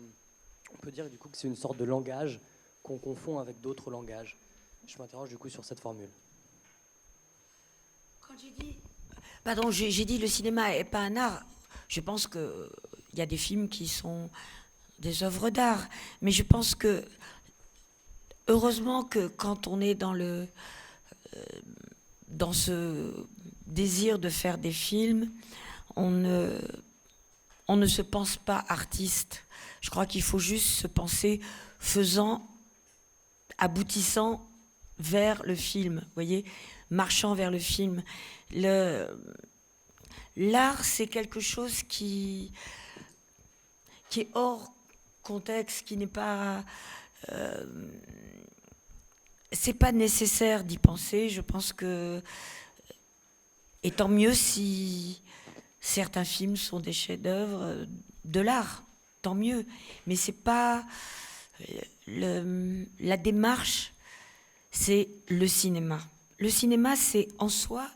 dire du coup que c'est une sorte de langage qu'on confond avec d'autres langages. Je m'interroge du coup sur cette formule. Quand j'ai dit le cinéma n'est pas un art, je pense qu'il y a des films qui sont des œuvres d'art, mais je pense que heureusement que quand on est dans dans ce désir de faire des films, on ne se pense pas artiste. Je crois qu'il faut juste se penser faisant, aboutissant vers le film, vous voyez, marchant vers le film. L'art, c'est quelque chose qui est hors contexte, qui n'est pas... c'est pas nécessaire d'y penser. Je pense que... Et tant mieux si certains films sont des chefs-d'œuvre de l'art, tant mieux. Mais c'est pas... la démarche, c'est le cinéma. Le cinéma, c'est en soi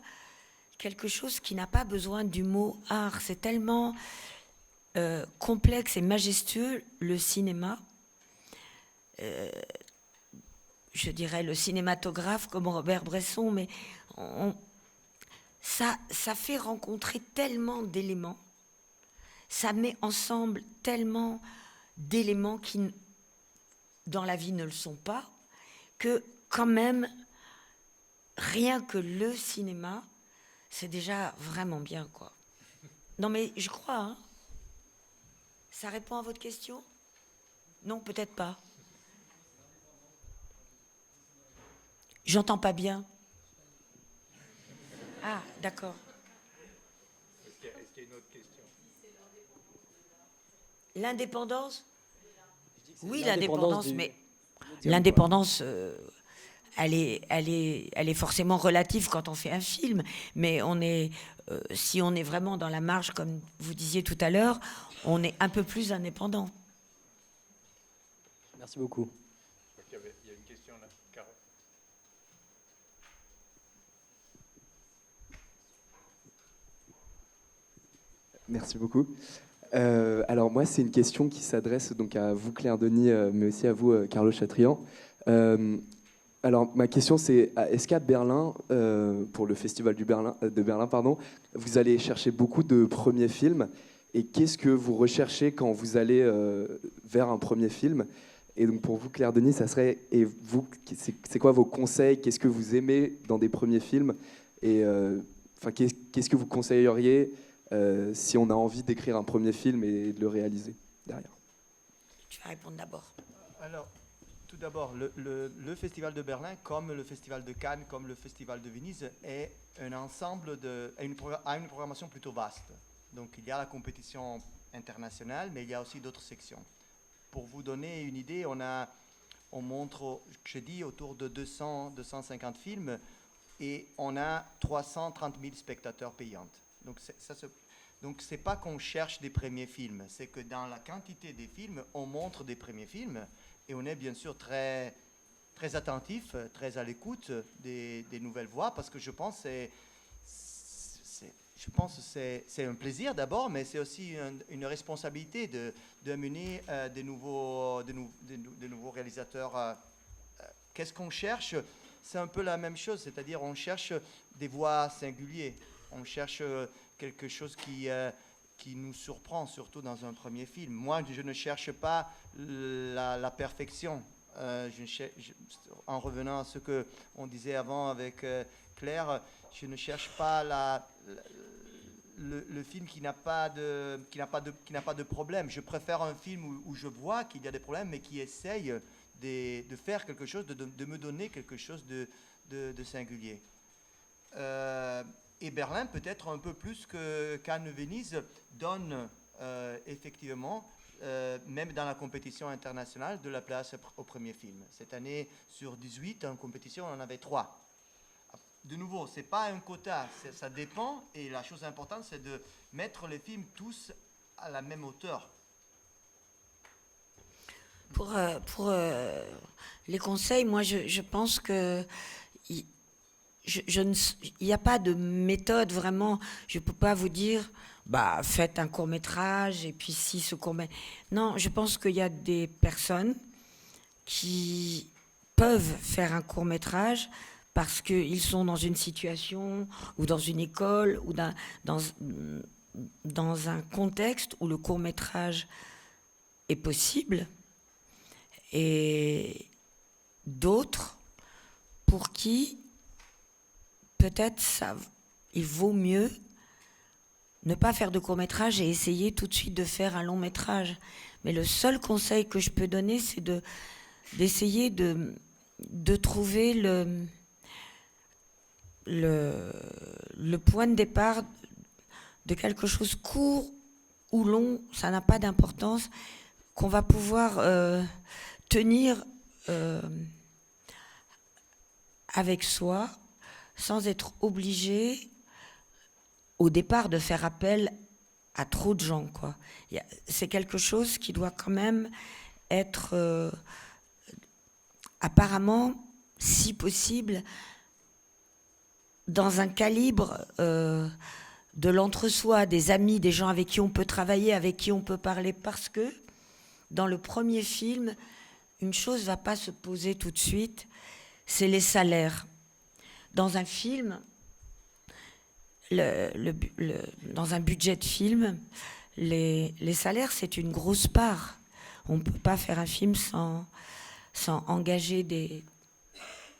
quelque chose qui n'a pas besoin du mot art. C'est tellement complexe et majestueux, le cinéma. Je dirais le cinématographe comme Robert Bresson, mais ça fait rencontrer tellement d'éléments, ça met ensemble tellement d'éléments qui, dans la vie, ne le sont pas, que quand même, rien que le cinéma, c'est déjà vraiment bien, quoi. Non, mais je crois, hein. Ça répond à votre question? Non, peut-être pas. J'entends pas bien. Ah, d'accord. Est-ce qu'il y a une autre question? L'indépendance? Oui, l'indépendance l'indépendance, mais l'indépendance, elle est forcément relative quand on fait un film, mais si on est vraiment dans la marge, comme vous disiez tout à l'heure, on est un peu plus indépendant. Merci beaucoup. Il y a une question là, Carole. Merci beaucoup. Alors moi, c'est une question qui s'adresse donc à vous, Claire Denis, mais aussi à vous, Carlo Chatrian. Alors ma question, c'est est-ce qu'à Berlin, pour le festival de Berlin, pardon, vous allez chercher beaucoup de premiers films, et qu'est-ce que vous recherchez quand vous allez vers un premier film? Et donc pour vous, Claire Denis, ça serait, et vous, c'est quoi vos conseils? Qu'est-ce que vous aimez dans des premiers films? Et qu'est-ce que vous conseilleriez si on a envie d'écrire un premier film et de le réaliser derrière? Tu vas répondre d'abord. Alors, tout d'abord, le Festival de Berlin, comme le Festival de Cannes, comme le Festival de Venise, est un ensemble a une programmation plutôt vaste. Donc, il y a la compétition internationale, mais il y a aussi d'autres sections. Pour vous donner une idée, on montre, je dis, autour de 250 films, et on a 330 000 spectateurs payants. Donc, c'est pas qu'on cherche des premiers films, c'est que dans la quantité des films, on montre des premiers films, et on est bien sûr très, très attentif, très à l'écoute des nouvelles voix, parce que je pense que c'est un plaisir d'abord, mais c'est aussi une responsabilité de mener des nouveaux réalisateurs. Qu'est-ce qu'on cherche? C'est un peu la même chose, c'est-à-dire on cherche des voix singulières, on cherche quelque chose qui nous surprend, surtout dans un premier film. Moi, je ne cherche pas la perfection. En revenant à ce qu'on disait avant avec Claire, je ne cherche pas le film qui n'a pas de problème. Je préfère un film où je vois qu'il y a des problèmes, mais qui essaye de faire quelque chose, de me donner quelque chose de singulier. Et Berlin, peut-être un peu plus que Cannes, Venise, donne effectivement, même dans la compétition internationale, de la place au premier film. Cette année, sur 18 en compétition, on en avait 3. De nouveau, ce n'est pas un quota, ça dépend. Et la chose importante, c'est de mettre les films tous à la même hauteur. Pour les conseils, moi, je pense que... il n'y a pas de méthode vraiment. Je ne peux pas vous dire, faites un court-métrage et puis si ce court-métrage... Non, je pense qu'il y a des personnes qui peuvent faire un court-métrage parce qu'ils sont dans une situation ou dans une école ou dans un contexte où le court-métrage est possible, et d'autres pour qui... peut-être il vaut mieux ne pas faire de court-métrage et essayer tout de suite de faire un long-métrage. Mais le seul conseil que je peux donner, c'est d'essayer de trouver le point de départ de quelque chose court ou long, ça n'a pas d'importance, qu'on va pouvoir tenir avec soi, sans être obligé au départ de faire appel à trop de gens, quoi. C'est quelque chose qui doit quand même être apparemment, si possible, dans un calibre de l'entre-soi, des amis, des gens avec qui on peut travailler, avec qui on peut parler, parce que dans le premier film, une chose ne va pas se poser tout de suite, c'est les salaires. Dans un film, dans un budget de film, les salaires, c'est une grosse part. On ne peut pas faire un film sans engager des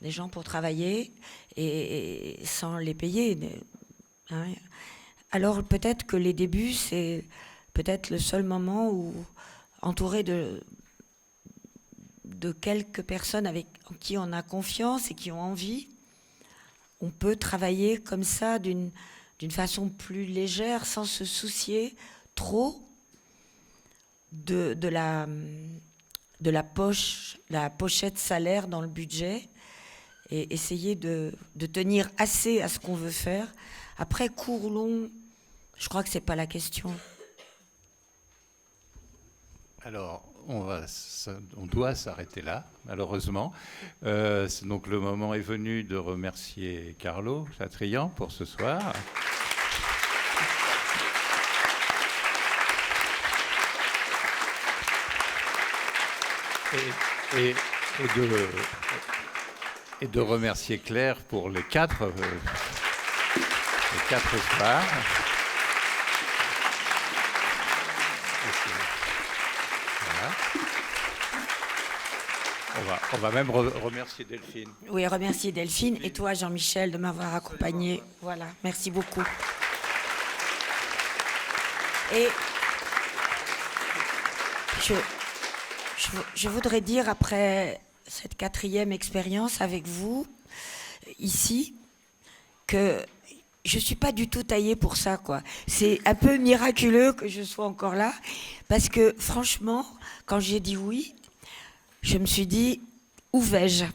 gens pour travailler et sans les payer. Hein. Alors peut-être que les débuts, c'est peut-être le seul moment où, entouré de quelques personnes en qui on a confiance et qui ont envie, on peut travailler comme ça d'une façon plus légère, sans se soucier trop de la pochette salaire dans le budget, et essayer de tenir assez à ce qu'on veut faire. Après, court ou long, je crois que c'est pas la question. Alors, on doit s'arrêter là, malheureusement. Donc le moment est venu de remercier Carlo Chatrian pour ce soir. Et de remercier Claire pour les quatre soirs. Voilà. On va même remercier Delphine. Oui, remercier Delphine et toi, Jean-Michel, de m'avoir accompagné. Voilà, merci beaucoup. Et je voudrais dire, après cette 4e expérience avec vous, ici, que je ne suis pas du tout taillée pour ça, quoi. C'est un peu miraculeux que je sois encore là, parce que franchement, quand j'ai dit oui, je me suis dit, où vais-je ?